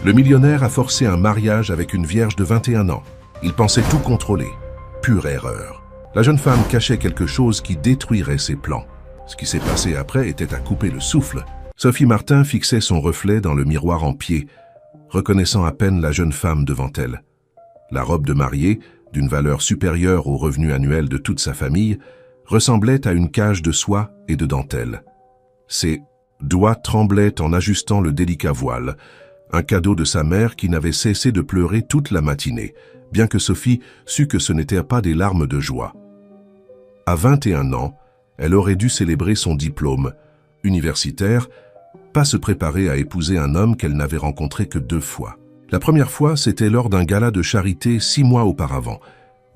Le millionnaire a forcé un mariage avec une vierge de 21 ans. Il pensait tout contrôler. Pure erreur. La jeune femme cachait quelque chose qui détruirait ses plans. Ce qui s'est passé après était à couper le souffle. Sophie Martin fixait son reflet dans le miroir en pied, reconnaissant à peine la jeune femme devant elle. La robe de mariée, d'une valeur supérieure au revenu annuel de toute sa famille, ressemblait à une cage de soie et de dentelle. Ses doigts tremblaient en ajustant le délicat voile, un cadeau de sa mère qui n'avait cessé de pleurer toute la matinée, bien que Sophie sût que ce n'étaient pas des larmes de joie. À 21 ans, elle aurait dû célébrer son diplôme universitaire, pas se préparer à épouser un homme qu'elle n'avait rencontré que 2 fois. La première fois, c'était lors d'un gala de charité 6 mois auparavant,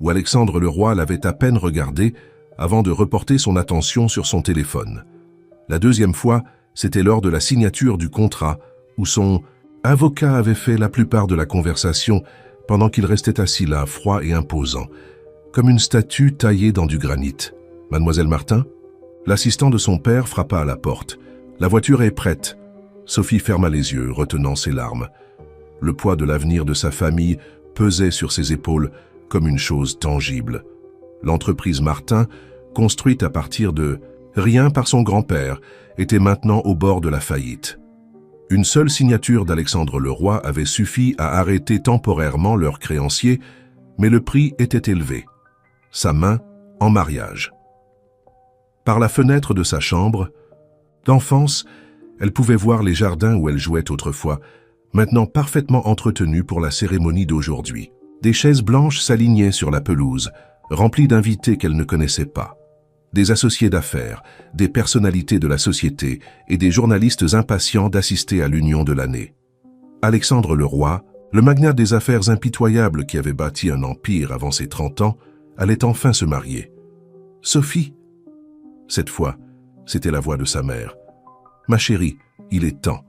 où Alexandre Leroy l'avait à peine regardé avant de reporter son attention sur son téléphone. La deuxième fois, c'était lors de la signature du contrat, où son avocat avait fait la plupart de la conversation pendant qu'il restait assis là, froid et imposant, comme une statue taillée dans du granit. « Mademoiselle Martin ?» L'assistant de son père frappa à la porte. « La voiture est prête. » Sophie ferma les yeux, retenant ses larmes. Le poids de l'avenir de sa famille pesait sur ses épaules comme une chose tangible. L'entreprise Martin, construite à partir de rien par son grand-père, était maintenant au bord de la faillite. Une seule signature d'Alexandre Leroy avait suffi à arrêter temporairement leurs créanciers, mais le prix était élevé. Sa main en mariage. Par la fenêtre de sa chambre, d'enfance, elle pouvait voir les jardins où elle jouait autrefois, maintenant parfaitement entretenus pour la cérémonie d'aujourd'hui. Des chaises blanches s'alignaient sur la pelouse, remplies d'invités qu'elle ne connaissait pas. Des associés d'affaires, des personnalités de la société et des journalistes impatients d'assister à l'union de l'année. Alexandre Leroy, le magnat des affaires impitoyable qui avait bâti un empire avant ses 30 ans, allait enfin se marier. Sophie. Cette fois, c'était la voix de sa mère. « Ma chérie, il est temps. »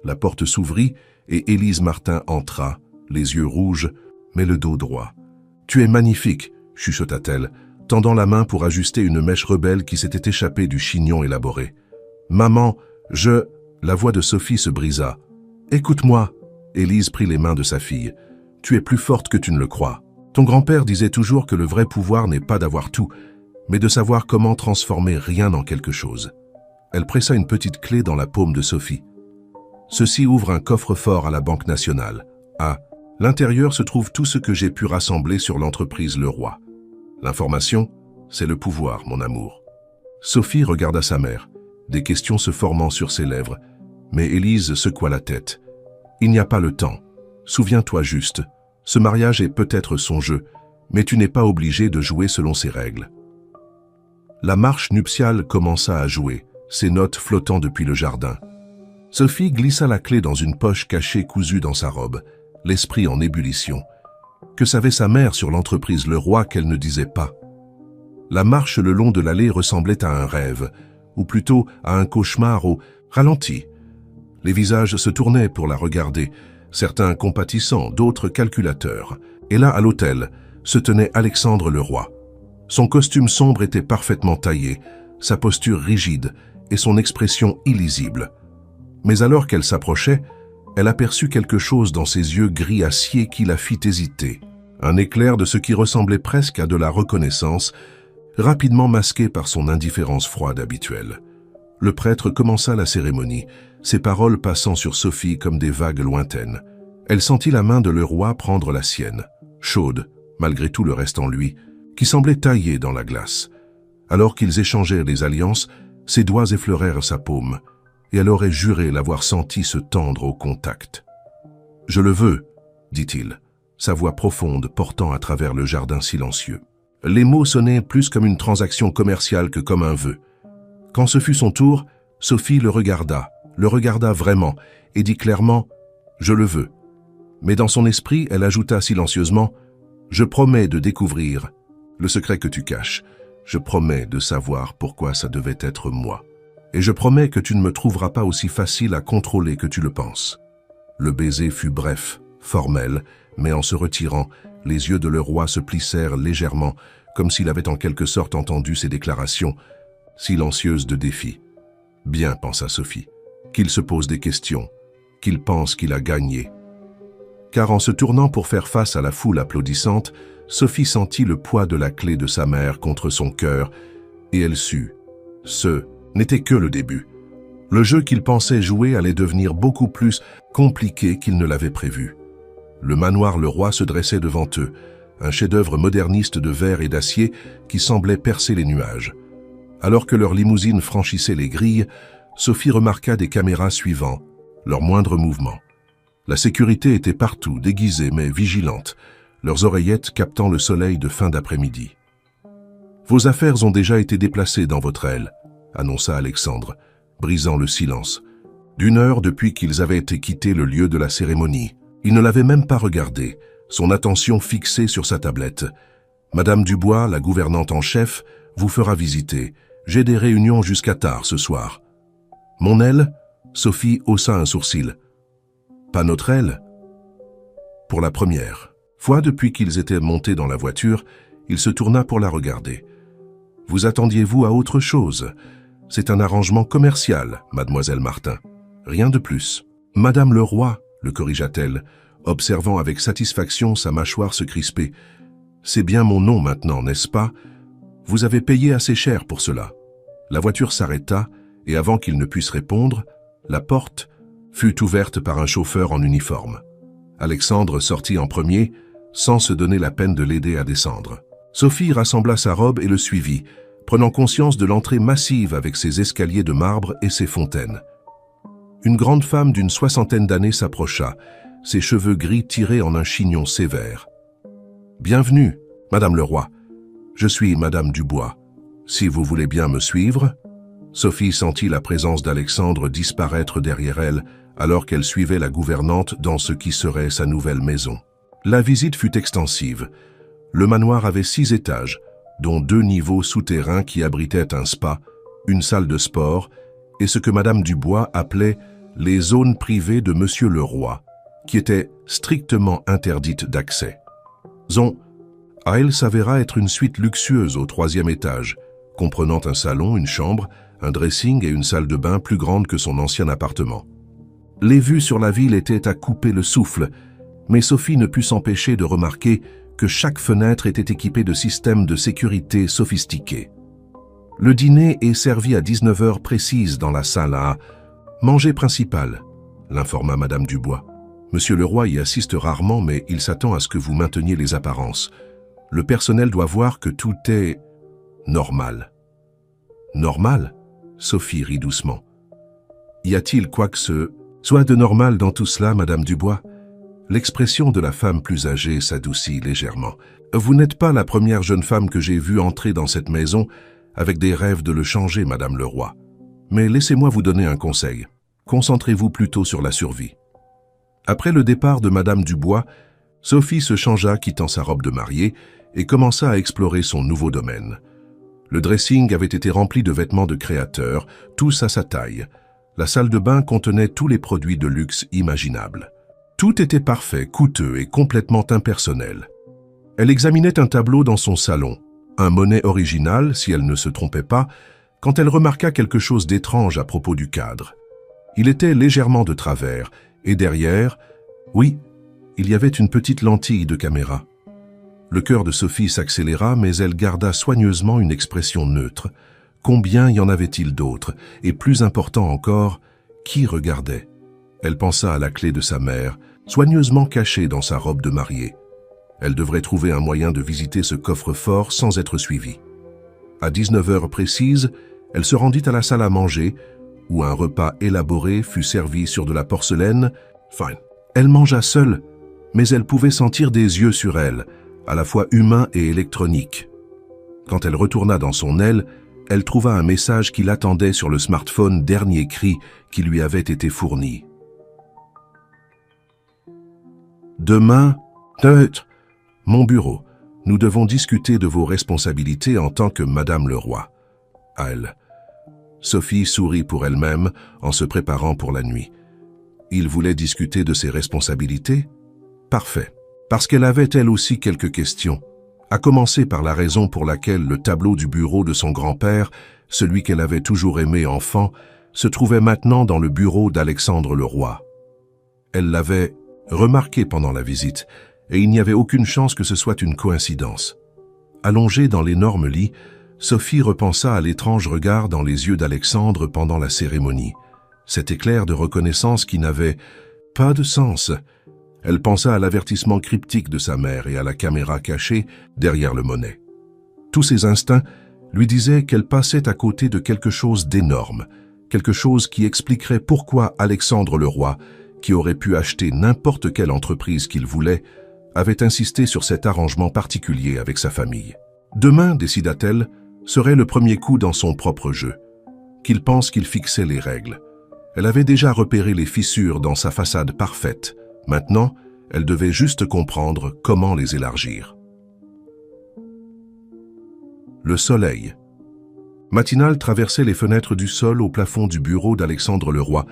La porte s'ouvrit et Élise Martin entra, les yeux rouges, mais le dos droit. « Tu es magnifique !» chuchota-t-elle, tendant la main pour ajuster une mèche rebelle qui s'était échappée du chignon élaboré. « Maman, je... » La voix de Sophie se brisa. « Écoute-moi !» Élise prit les mains de sa fille. « Tu es plus forte que tu ne le crois. Ton grand-père disait toujours que le vrai pouvoir n'est pas d'avoir tout, mais de savoir comment transformer rien en quelque chose. » Elle pressa une petite clé dans la paume de Sophie. « Ceci ouvre un coffre-fort à la Banque nationale. À l'intérieur se trouve tout ce que j'ai pu rassembler sur l'entreprise Leroy. L'information, c'est le pouvoir, mon amour. » Sophie regarda sa mère, des questions se formant sur ses lèvres, mais Élise secoua la tête. « Il n'y a pas le temps. Souviens-toi juste. Ce mariage est peut-être son jeu, mais tu n'es pas obligé de jouer selon ses règles. » La marche nuptiale commença à jouer, ses notes flottant depuis le jardin. Sophie glissa la clé dans une poche cachée cousue dans sa robe, l'esprit en ébullition. Que savait sa mère sur l'entreprise Leroy qu'elle ne disait pas? La marche le long de l'allée ressemblait à un rêve, ou plutôt à un cauchemar au ralenti. Les visages se tournaient pour la regarder, certains compatissants, d'autres calculateurs. Et là, à l'hôtel, se tenait Alexandre Leroy. Son costume sombre était parfaitement taillé, sa posture rigide et son expression illisible. Mais alors qu'elle s'approchait, elle aperçut quelque chose dans ses yeux gris acier qui la fit hésiter. Un éclair de ce qui ressemblait presque à de la reconnaissance, rapidement masqué par son indifférence froide habituelle. Le prêtre commença la cérémonie, ses paroles passant sur Sophie comme des vagues lointaines. Elle sentit la main de Leroy prendre la sienne, chaude, malgré tout le reste en lui, qui semblait taillé dans la glace. Alors qu'ils échangèrent les alliances, ses doigts effleurèrent sa paume, et elle aurait juré l'avoir senti se tendre au contact. « Je le veux », dit-il, sa voix profonde portant à travers le jardin silencieux. Les mots sonnaient plus comme une transaction commerciale que comme un vœu. Quand ce fut son tour, Sophie le regarda vraiment, et dit clairement « Je le veux ». Mais dans son esprit, elle ajouta silencieusement « Je promets de découvrir le secret que tu caches. Je promets de savoir pourquoi ça devait être moi. Et je promets que tu ne me trouveras pas aussi facile à contrôler que tu le penses. » Le baiser fut bref, formel, mais en se retirant, les yeux de Leroy se plissèrent légèrement, comme s'il avait en quelque sorte entendu ses déclarations, silencieuses de défi. « Bien, pensa Sophie, qu'il se pose des questions. qu'il pense qu'il a gagné. Car en se tournant pour faire face à la foule applaudissante, Sophie sentit le poids de la clé de sa mère contre son cœur, et elle sut. Ce n'était que le début. Le jeu qu'il pensait jouer allait devenir beaucoup plus compliqué qu'il ne l'avait prévu. Le manoir Leroy se dressait devant eux, un chef-d'œuvre moderniste de verre et d'acier qui semblait percer les nuages. Alors que leur limousine franchissait les grilles, Sophie remarqua des caméras suivant leurs moindres mouvements. La sécurité était partout, déguisée mais vigilante, leurs oreillettes captant le soleil de fin d'après-midi. « Vos affaires ont déjà été déplacées dans votre aile », annonça Alexandre, brisant le silence. D'une heure depuis qu'ils avaient été quittés le lieu de la cérémonie. Il ne l'avait même pas regardé, son attention fixée sur sa tablette. « Madame Dubois, la gouvernante en chef, vous fera visiter. J'ai des réunions jusqu'à tard ce soir. »« Mon aile ?» Sophie haussa un sourcil. « Pas notre aile ?» Pour la première fois depuis qu'ils étaient montés dans la voiture, il se tourna pour la regarder. « Vous attendiez-vous à autre chose ? C'est un arrangement commercial, mademoiselle Martin. Rien de plus. »« Madame Leroy » le corrigea-t-elle, observant avec satisfaction sa mâchoire se crisper. « C'est bien mon nom maintenant, n'est-ce pas ? Vous avez payé assez cher pour cela. » La voiture s'arrêta, et avant qu'il ne puisse répondre, la porte fut ouverte par un chauffeur en uniforme. Alexandre sortit en premier, sans se donner la peine de l'aider à descendre. Sophie rassembla sa robe et le suivit, prenant conscience de l'entrée massive avec ses escaliers de marbre et ses fontaines. Une grande femme d'une 60aine d'années s'approcha, ses cheveux gris tirés en un chignon sévère. « Bienvenue, Madame Leroy. Je suis Madame Dubois. Si vous voulez bien me suivre ?» Sophie sentit la présence d'Alexandre disparaître derrière elle, alors qu'elle suivait la gouvernante dans ce qui serait sa nouvelle maison. La visite fut extensive. Le manoir avait 6 étages, dont 2 niveaux souterrains qui abritaient un spa, une salle de sport et ce que Madame Dubois appelait les zones privées de Monsieur Leroy, qui étaient strictement interdites d'accès. Elle s'avéra être une suite luxueuse au 3e étage, comprenant un salon, une chambre, un dressing et une salle de bain plus grande que son ancien appartement. Les vues sur la ville étaient à couper le souffle, mais Sophie ne put s'empêcher de remarquer que chaque fenêtre était équipée de systèmes de sécurité sophistiqués. Le dîner est servi à 19h précises dans la salle à manger principal, l'informa Madame Dubois. Monsieur Leroy y assiste rarement, mais il s'attend à ce que vous mainteniez les apparences. Le personnel doit voir que tout est normal. Normal ? Sophie rit doucement. Y a-t-il quoi que ce soit de normal dans tout cela, Madame Dubois ? L'expression de la femme plus âgée s'adoucit légèrement. Vous n'êtes pas la première jeune femme que j'ai vue entrer dans cette maison avec des rêves de le changer, Madame Leroy. Mais laissez-moi vous donner un conseil. Concentrez-vous plutôt sur la survie. Après le départ de Madame Dubois, Sophie se changea quittant sa robe de mariée et commença à explorer son nouveau domaine. Le dressing avait été rempli de vêtements de créateurs, tous à sa taille. La salle de bain contenait tous les produits de luxe imaginables. Tout était parfait, coûteux et complètement impersonnel. Elle examinait un tableau dans son salon, un Monet original, si elle ne se trompait pas, quand elle remarqua quelque chose d'étrange à propos du cadre. Il était légèrement de travers, et derrière, oui, il y avait une petite lentille de caméra. Le cœur de Sophie s'accéléra, mais elle garda soigneusement une expression neutre. Combien y en avait-il d'autres? Et plus important encore, qui regardait? Elle pensa à la clé de sa mère, soigneusement cachée dans sa robe de mariée. Elle devrait trouver un moyen de visiter ce coffre-fort sans être suivie. À 19h précises, elle se rendit à la salle à manger, où un repas élaboré fut servi sur de la porcelaine. Elle mangea seule, mais elle pouvait sentir des yeux sur elle, à la fois humains et électroniques. Quand elle retourna dans son aile, elle trouva un message qui l'attendait sur le smartphone dernier cri qui lui avait été fourni. Demain, mon bureau, nous devons discuter de vos responsabilités en tant que Madame Leroy. Elle. Sophie sourit pour elle-même en se préparant pour la nuit. Il voulait discuter de ses responsabilités? Parfait. Parce qu'elle avait elle aussi quelques questions, à commencer par la raison pour laquelle le tableau du bureau de son grand-père, celui qu'elle avait toujours aimé enfant, se trouvait maintenant dans le bureau d'Alexandre Leroy. Elle l'avait remarqué pendant la visite, et il n'y avait aucune chance que ce soit une coïncidence. Allongée dans l'énorme lit, Sophie repensa à l'étrange regard dans les yeux d'Alexandre pendant la cérémonie. Cet éclair de reconnaissance qui n'avait pas de sens. Elle pensa à l'avertissement cryptique de sa mère et à la caméra cachée derrière le monnet. Tous ses instincts lui disaient qu'elle passait à côté de quelque chose d'énorme, quelque chose qui expliquerait pourquoi Alexandre le roi, qui aurait pu acheter n'importe quelle entreprise qu'il voulait, avait insisté sur cet arrangement particulier avec sa famille. Demain, décida-t-elle, serait le premier coup dans son propre jeu, qu'il pense qu'il fixait les règles. Elle avait déjà repéré les fissures dans sa façade parfaite. Maintenant, elle devait juste comprendre comment les élargir. Le soleil. Matinal traversait les fenêtres du sol au plafond du bureau d'Alexandre le roi,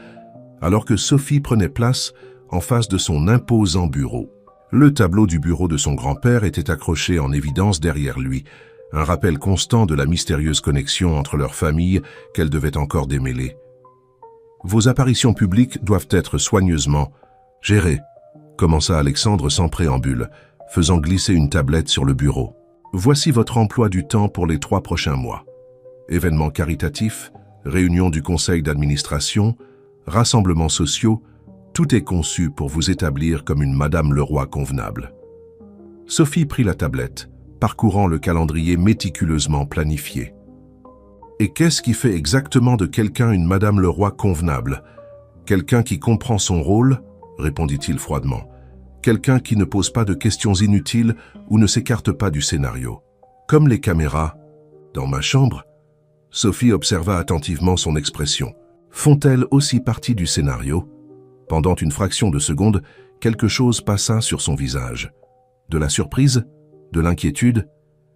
alors que Sophie prenait place en face de son imposant bureau. Le tableau du bureau de son grand-père était accroché en évidence derrière lui, un rappel constant de la mystérieuse connexion entre leurs familles qu'elle devait encore démêler. Vos apparitions publiques doivent être soigneusement gérées, commença Alexandre sans préambule, faisant glisser une tablette sur le bureau. Voici votre emploi du temps pour les 3 prochains mois. Événements caritatifs, réunions du conseil d'administration, rassemblements sociaux, tout est conçu pour vous établir comme une Madame le Roi convenable. Sophie prit la tablette, parcourant le calendrier méticuleusement planifié. Et qu'est-ce qui fait exactement de quelqu'un une Madame le Roi convenable? Quelqu'un qui comprend son rôle, répondit-il froidement. Quelqu'un qui ne pose pas de questions inutiles ou ne s'écarte pas du scénario. Comme les caméras. Dans ma chambre, Sophie observa attentivement son expression. Font-elles aussi partie du scénario? Pendant une fraction de seconde, quelque chose passa sur son visage. De la surprise? De l'inquiétude?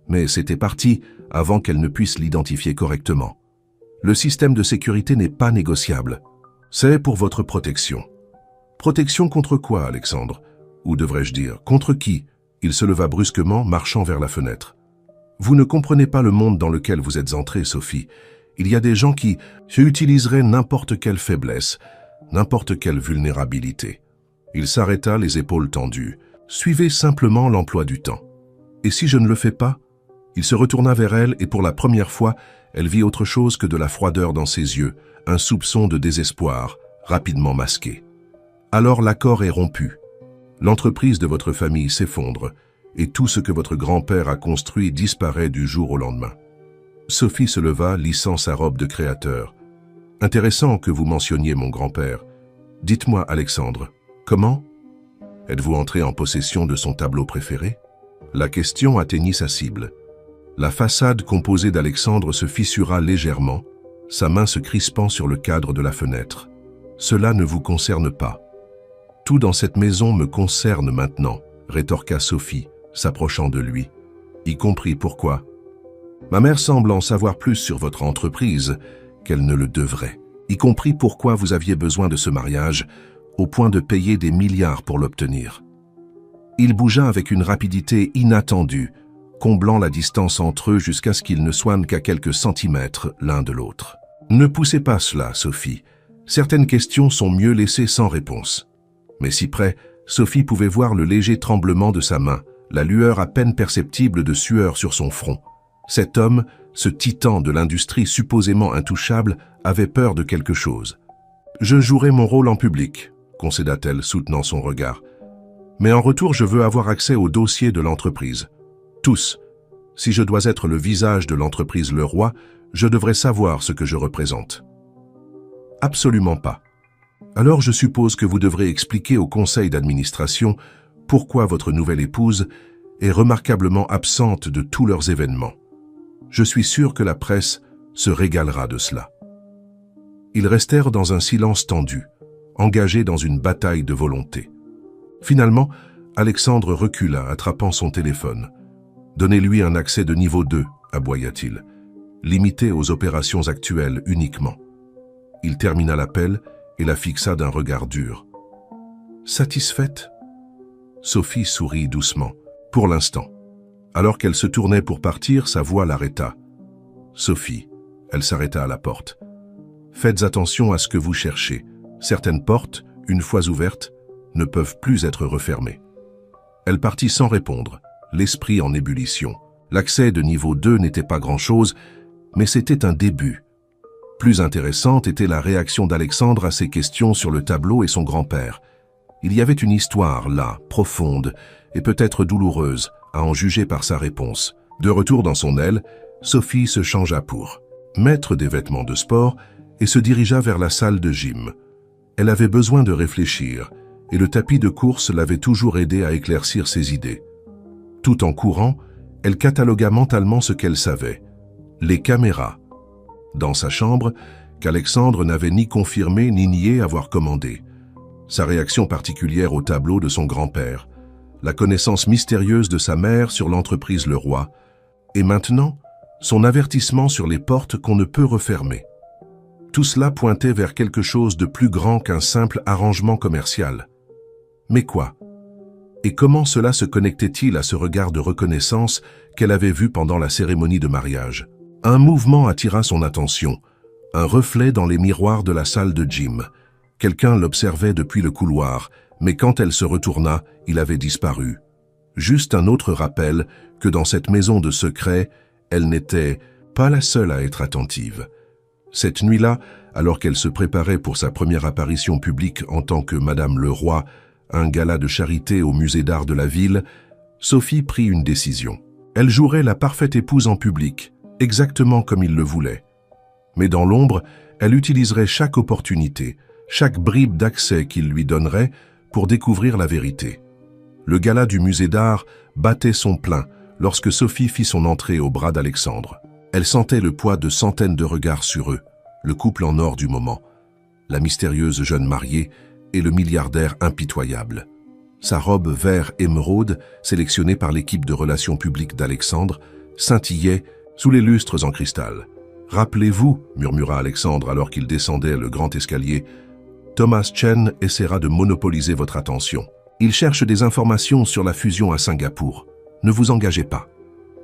Mais c'était parti avant qu'elle ne puisse l'identifier correctement. Le système de sécurité n'est pas négociable. C'est pour votre protection. Protection contre quoi, Alexandre? Ou devrais-je dire, contre qui? Il se leva brusquement, marchant vers la fenêtre. Vous ne comprenez pas le monde dans lequel vous êtes entrée, Sophie. Il y a des gens qui utiliseraient n'importe quelle faiblesse, n'importe quelle vulnérabilité. Il s'arrêta, les épaules tendues. Suivez simplement l'emploi du temps. Et si je ne le fais pas? Il se retourna vers elle et pour la première fois, elle vit autre chose que de la froideur dans ses yeux, un soupçon de désespoir, rapidement masqué. Alors l'accord est rompu. L'entreprise de votre famille s'effondre et tout ce que votre grand-père a construit disparaît du jour au lendemain. Sophie se leva, lissant sa robe de créateur. Intéressant que vous mentionniez mon grand-père. Dites-moi, Alexandre, comment? Êtes-vous entré en possession de son tableau préféré? La question atteignit sa cible. La façade composée d'Alexandre se fissura légèrement, sa main se crispant sur le cadre de la fenêtre. Cela ne vous concerne pas. Tout dans cette maison me concerne maintenant, rétorqua Sophie, s'approchant de lui. Y compris pourquoi? Ma mère semble en savoir plus sur votre entreprise qu'elle ne le devrait, y compris pourquoi vous aviez besoin de ce mariage, au point de payer des milliards pour l'obtenir. Il bougea avec une rapidité inattendue, comblant la distance entre eux jusqu'à ce qu'ils ne soient qu'à quelques centimètres l'un de l'autre. Ne poussez pas cela, Sophie. Certaines questions sont mieux laissées sans réponse. Mais si près, Sophie pouvait voir le léger tremblement de sa main, la lueur à peine perceptible de sueur sur son front. Cet homme, ce titan de l'industrie supposément intouchable, avait peur de quelque chose. « Je jouerai mon rôle en public », concéda-t-elle, soutenant son regard. « Mais en retour, je veux avoir accès aux dossiers de l'entreprise. Tous. Si je dois être le visage de l'entreprise Le Roi, je devrais savoir ce que je représente. » Absolument pas. Alors je suppose que vous devrez expliquer au conseil d'administration pourquoi votre nouvelle épouse est remarquablement absente de tous leurs événements. Je suis sûr que la presse se régalera de cela. Ils restèrent dans un silence tendu, engagés dans une bataille de volonté. Finalement, Alexandre recula, attrapant son téléphone. « Donnez-lui un accès de niveau 2, aboya-t-il, limité aux opérations actuelles uniquement. » Il termina l'appel et la fixa d'un regard dur. « Satisfaite ?» Sophie sourit doucement. « Pour l'instant. » Alors qu'elle se tournait pour partir, sa voix l'arrêta. « Sophie. » Elle s'arrêta à la porte. « Faites attention à ce que vous cherchez. Certaines portes, une fois ouvertes, ne peuvent plus être refermés. Elle partit sans répondre, l'esprit en ébullition. L'accès de niveau 2 n'était pas grand-chose, mais c'était un début. Plus intéressante était la réaction d'Alexandre à ses questions sur le tableau et son grand-père. Il y avait une histoire là, profonde et peut-être douloureuse, à en juger par sa réponse. De retour dans son aile, Sophie se changea pour mettre des vêtements de sport et se dirigea vers la salle de gym. Elle avait besoin de réfléchir, et le tapis de course l'avait toujours aidé à éclaircir ses idées. Tout en courant, elle catalogua mentalement ce qu'elle savait. Les caméras. Dans sa chambre, qu'Alexandre n'avait ni confirmé ni nié avoir commandé. Sa réaction particulière au tableau de son grand-père. La connaissance mystérieuse de sa mère sur l'entreprise Leroy. Et maintenant, son avertissement sur les portes qu'on ne peut refermer. Tout cela pointait vers quelque chose de plus grand qu'un simple arrangement commercial. Mais quoi? Et comment cela se connectait-il à ce regard de reconnaissance qu'elle avait vu pendant la cérémonie de mariage? Un mouvement attira son attention, un reflet dans les miroirs de la salle de gym. Quelqu'un l'observait depuis le couloir, mais quand elle se retourna, il avait disparu. Juste un autre rappel que dans cette maison de secret, elle n'était pas la seule à être attentive. Cette nuit-là, alors qu'elle se préparait pour sa première apparition publique en tant que Madame Leroy, un gala de charité au musée d'art de la ville, Sophie prit une décision. Elle jouerait la parfaite épouse en public, exactement comme il le voulait. Mais dans l'ombre, elle utiliserait chaque opportunité, chaque bribe d'accès qu'il lui donnerait pour découvrir la vérité. Le gala du musée d'art battait son plein lorsque Sophie fit son entrée au bras d'Alexandre. Elle sentait le poids de centaines de regards sur eux, le couple en or du moment, la mystérieuse jeune mariée et le milliardaire impitoyable. Sa robe vert émeraude, sélectionnée par l'équipe de relations publiques d'Alexandre, scintillait sous les lustres en cristal. « Rappelez-vous, murmura Alexandre alors qu'il descendait le grand escalier, Thomas Chen essaiera de monopoliser votre attention. Il cherche des informations sur la fusion à Singapour. Ne vous engagez pas. »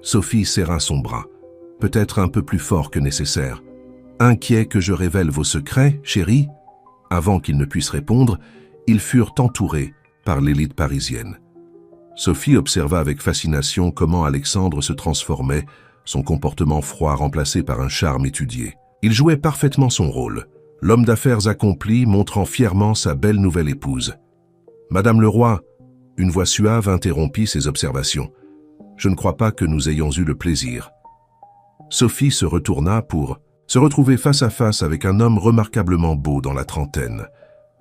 Sophie serra son bras, peut-être un peu plus fort que nécessaire. « Inquiet que je révèle vos secrets, chérie ?» Avant qu'ils ne puissent répondre, ils furent entourés par l'élite parisienne. Sophie observa avec fascination comment Alexandre se transformait, son comportement froid remplacé par un charme étudié. Il jouait parfaitement son rôle, l'homme d'affaires accompli montrant fièrement sa belle nouvelle épouse. « Madame Leroy », une voix suave interrompit ses observations. « Je ne crois pas que nous ayons eu le plaisir. » Sophie se retourna pour se retrouver face à face avec un homme remarquablement beau dans la trentaine.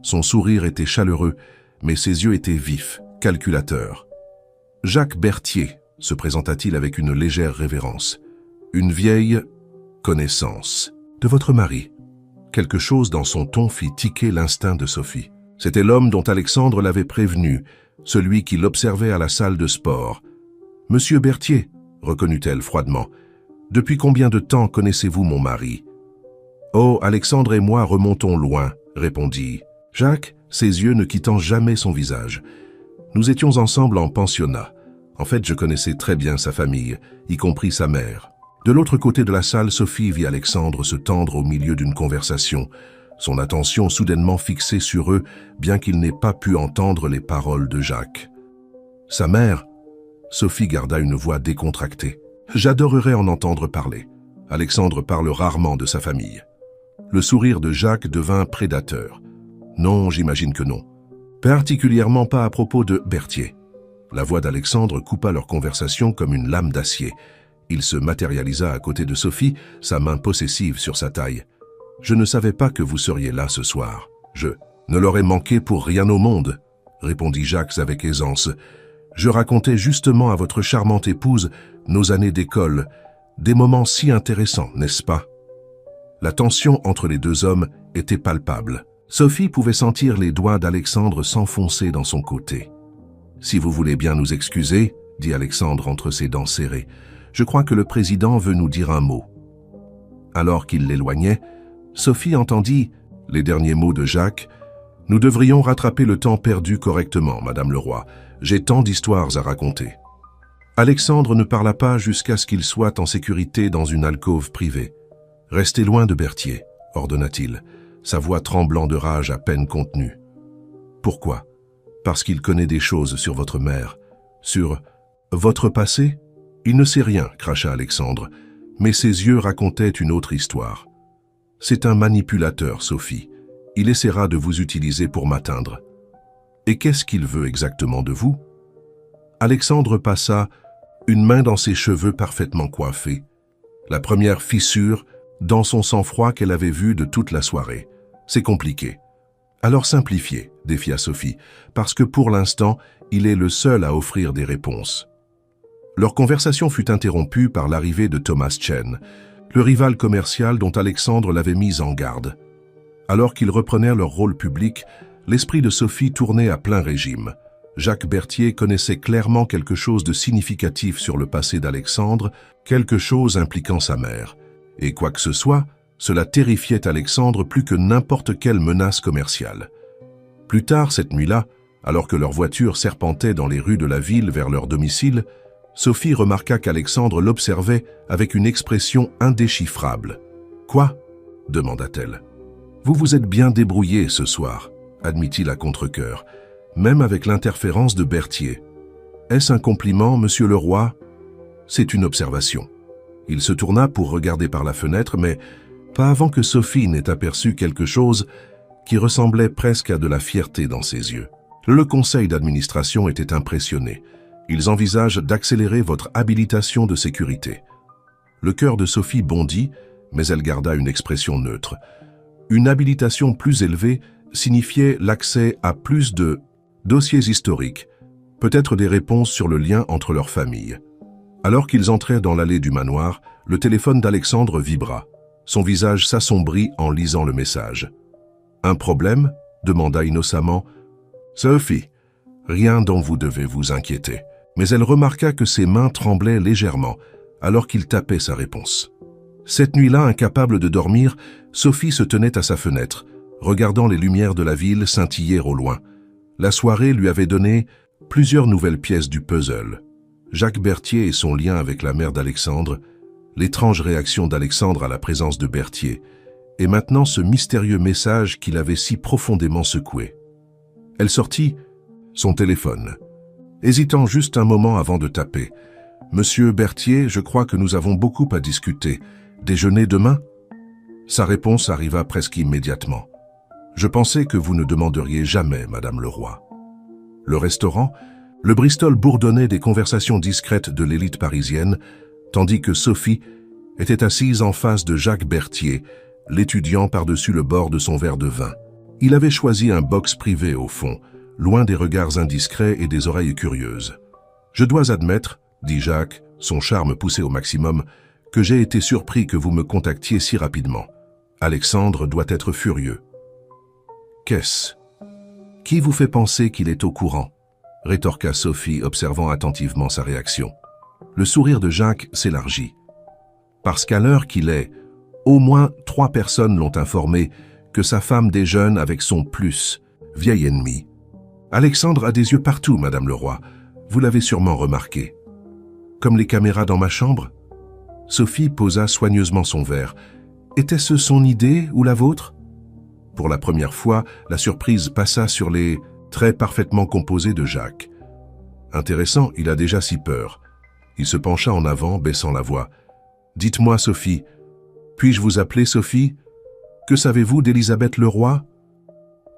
Son sourire était chaleureux, mais ses yeux étaient vifs, calculateurs. « Jacques Berthier », se présenta-t-il avec une légère révérence. « Une vieille connaissance de votre mari. » Quelque chose dans son ton fit tiquer l'instinct de Sophie. C'était l'homme dont Alexandre l'avait prévenu, celui qui l'observait à la salle de sport. « Monsieur Berthier », reconnut-elle froidement. « Depuis combien de temps connaissez-vous mon mari ?»« Oh, Alexandre et moi remontons loin, » répondit Jacques, ses yeux ne quittant jamais son visage. « Nous étions ensemble en pensionnat. En fait, je connaissais très bien sa famille, y compris sa mère. » De l'autre côté de la salle, Sophie vit Alexandre se tendre au milieu d'une conversation, son attention soudainement fixée sur eux, bien qu'il n'ait pas pu entendre les paroles de Jacques. « Sa mère ?» Sophie garda une voix décontractée. « J'adorerais en entendre parler. Alexandre parle rarement de sa famille. » Le sourire de Jacques devint prédateur. « Non, j'imagine que non. Particulièrement pas à propos de Berthier. » La voix d'Alexandre coupa leur conversation comme une lame d'acier. Il se matérialisa à côté de Sophie, sa main possessive sur sa taille. « Je ne savais pas que vous seriez là ce soir. Je ne l'aurais manqué pour rien au monde, » répondit Jacques avec aisance. « Je racontais justement à votre charmante épouse nos années d'école, des moments si intéressants, n'est-ce pas ?» La tension entre les deux hommes était palpable. Sophie pouvait sentir les doigts d'Alexandre s'enfoncer dans son côté. « Si vous voulez bien nous excuser, » dit Alexandre entre ses dents serrées, « je crois que le président veut nous dire un mot. » Alors qu'il l'éloignait, Sophie entendit les derniers mots de Jacques. « Nous devrions rattraper le temps perdu correctement, Madame Leroy. J'ai tant d'histoires à raconter. » Alexandre ne parla pas jusqu'à ce qu'il soit en sécurité dans une alcôve privée. « Restez loin de Berthier, » ordonna-t-il, sa voix tremblant de rage à peine contenue. « Pourquoi » Parce qu'il connaît des choses sur votre mère. Sur votre passé? Il ne sait rien, cracha Alexandre, mais ses yeux racontaient une autre histoire. C'est un manipulateur, Sophie. Il essaiera de vous utiliser pour m'atteindre. Et qu'est-ce qu'il veut exactement de vous? Alexandre passa une main dans ses cheveux parfaitement coiffés. La première fissure dans son sang-froid qu'elle avait vu de toute la soirée. C'est compliqué. Alors simplifiez, défia Sophie, parce que pour l'instant, il est le seul à offrir des réponses. Leur conversation fut interrompue par l'arrivée de Thomas Chen, le rival commercial dont Alexandre l'avait mis en garde. Alors qu'ils reprenèrent leur rôle public, l'esprit de Sophie tournait à plein régime. Jacques Berthier connaissait clairement quelque chose de significatif sur le passé d'Alexandre, quelque chose impliquant sa mère. Et quoi que ce soit, cela terrifiait Alexandre plus que n'importe quelle menace commerciale. Plus tard, cette nuit-là, alors que leur voiture serpentait dans les rues de la ville vers leur domicile, Sophie remarqua qu'Alexandre l'observait avec une expression indéchiffrable. « Quoi ?» demanda-t-elle. « Vous vous êtes bien débrouillé ce soir », admit-il à contre-cœur, même avec l'interférence de Berthier. « Est-ce un compliment, monsieur le roi ?» C'est une observation. Il se tourna pour regarder par la fenêtre, mais pas avant que Sophie n'ait aperçu quelque chose qui ressemblait presque à de la fierté dans ses yeux. Le conseil d'administration était impressionné. Ils envisagent d'accélérer votre habilitation de sécurité. Le cœur de Sophie bondit, mais elle garda une expression neutre. Une habilitation plus élevée signifiait l'accès à plus de dossiers historiques, peut-être des réponses sur le lien entre leurs familles. Alors qu'ils entrèrent dans l'allée du manoir, le téléphone d'Alexandre vibra. Son visage s'assombrit en lisant le message. « Un problème ?» demanda innocemment. « Sophie, rien dont vous devez vous inquiéter. » Mais elle remarqua que ses mains tremblaient légèrement alors qu'il tapait sa réponse. Cette nuit-là, incapable de dormir, Sophie se tenait à sa fenêtre, regardant les lumières de la ville scintiller au loin. La soirée lui avait donné plusieurs nouvelles pièces du puzzle. Jacques Berthier et son lien avec la mère d'Alexandre, l'étrange réaction d'Alexandre à la présence de Berthier, et maintenant ce mystérieux message qui l'avait si profondément secoué. Elle sortit son téléphone, hésitant juste un moment avant de taper. « Monsieur Berthier, je crois que nous avons beaucoup à discuter. Déjeuner demain ?» Sa réponse arriva presque immédiatement. « Je pensais que vous ne demanderiez jamais, Madame le Roi. » Le restaurant, le Bristol bourdonnait des conversations discrètes de l'élite parisienne, tandis que Sophie était assise en face de Jacques Berthier, l'étudiant par-dessus le bord de son verre de vin. Il avait choisi un box privé au fond, loin des regards indiscrets et des oreilles curieuses. « Je dois admettre, » dit Jacques, son charme poussé au maximum, « que j'ai été surpris que vous me contactiez si rapidement. Alexandre doit être furieux. » « Qu'est-ce ? Qui vous fait penser qu'il est au courant ?» rétorqua Sophie, observant attentivement sa réaction. Le sourire de Jacques s'élargit. « Parce qu'à l'heure qu'il est, au moins 3 personnes l'ont informé que sa femme déjeune avec son plus vieil ennemi. Alexandre a des yeux partout, Madame le Roi. Vous l'avez sûrement remarqué. Comme les caméras dans ma chambre ?» Sophie posa soigneusement son verre. « Était-ce son idée ou la vôtre ?» Pour la première fois, la surprise passa sur les traits parfaitement composés de Jacques. Intéressant, il a déjà si peur. Il se pencha en avant, baissant la voix. « Dites-moi, Sophie, puis-je vous appeler Sophie? Que savez-vous d'Élisabeth Leroy ?»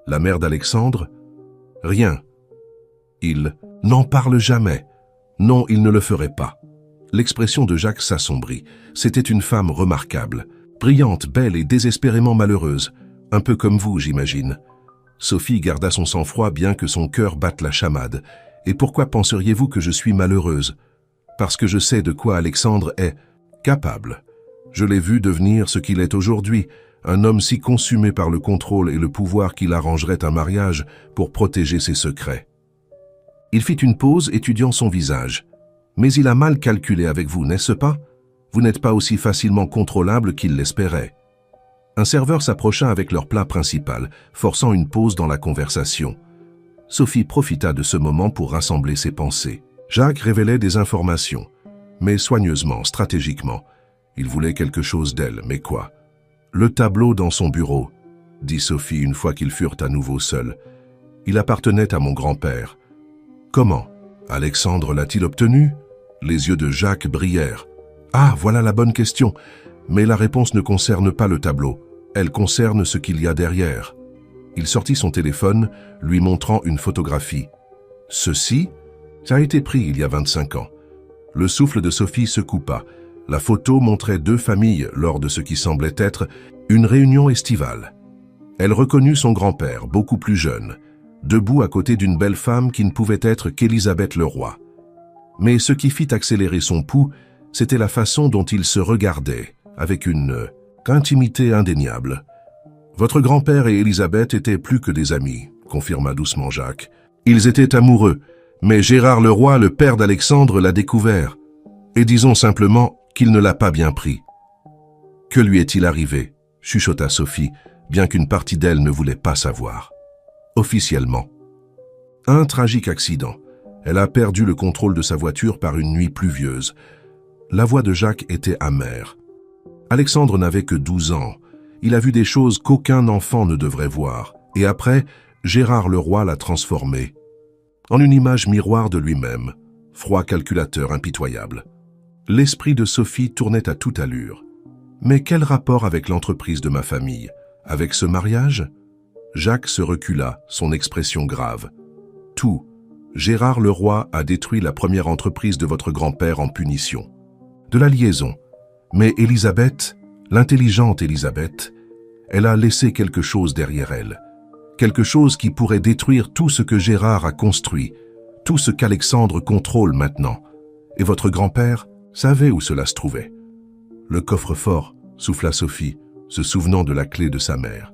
La mère d'Alexandre? « Rien. Il n'en parle jamais. Non, il ne le ferait pas. » L'expression de Jacques s'assombrit. C'était une femme remarquable, brillante, belle et désespérément malheureuse. Un peu comme vous, j'imagine. Sophie garda son sang-froid bien que son cœur batte la chamade. « Et pourquoi penseriez-vous que je suis malheureuse? Parce que je sais de quoi Alexandre est capable. Je l'ai vu devenir ce qu'il est aujourd'hui, un homme si consumé par le contrôle et le pouvoir qu'il arrangerait un mariage pour protéger ses secrets. » Il fit une pause, étudiant son visage. « Mais il a mal calculé avec vous, n'est-ce pas? Vous n'êtes pas aussi facilement contrôlable qu'il l'espérait. » Un serveur s'approcha avec leur plat principal, forçant une pause dans la conversation. Sophie profita de ce moment pour rassembler ses pensées. Jacques révélait des informations, mais soigneusement, stratégiquement. Il voulait quelque chose d'elle, mais quoi? « Le tableau dans son bureau, » dit Sophie une fois qu'ils furent à nouveau seuls. Il appartenait à mon grand-père. Comment? Alexandre l'a-t-il obtenu? Les yeux de Jacques brillèrent. Ah, voilà la bonne question. Mais la réponse ne concerne pas le tableau. Elle concerne ce qu'il y a derrière. Il sortit son téléphone, lui montrant une photographie. Ceci, ça a été pris il y a 25 ans. Le souffle de Sophie se coupa. La photo montrait deux familles lors de ce qui semblait être une réunion estivale. Elle reconnut son grand-père, beaucoup plus jeune, debout à côté d'une belle femme qui ne pouvait être qu'Élisabeth Leroy. Mais ce qui fit accélérer son pouls, c'était la façon dont ils se regardaient, avec une intimité indéniable. « Votre grand-père et Élisabeth étaient plus que des amis », confirma doucement Jacques. « Ils étaient amoureux, mais Gérard Leroy, le père d'Alexandre, l'a découvert. Et disons simplement qu'il ne l'a pas bien pris. »« Que lui est-il arrivé ?» chuchota Sophie, bien qu'une partie d'elle ne voulait pas savoir. Officiellement. Un tragique accident. Elle a perdu le contrôle de sa voiture par une nuit pluvieuse. La voix de Jacques était amère. Alexandre n'avait que 12 ans. Il a vu des choses qu'aucun enfant ne devrait voir. Et après, Gérard Leroy l'a transformé en une image miroir de lui-même, froid calculateur impitoyable. L'esprit de Sophie tournait à toute allure. Mais quel rapport avec l'entreprise de ma famille? Avec ce mariage? Jacques se recula, son expression grave. Tout. Gérard Leroy a détruit la première entreprise de votre grand-père en punition. De la liaison. Mais Élisabeth, l'intelligente Élisabeth, elle a laissé quelque chose derrière elle. Quelque chose qui pourrait détruire tout ce que Gérard a construit, tout ce qu'Alexandre contrôle maintenant. Et votre grand-père savait où cela se trouvait. Le coffre-fort, souffla Sophie, se souvenant de la clé de sa mère.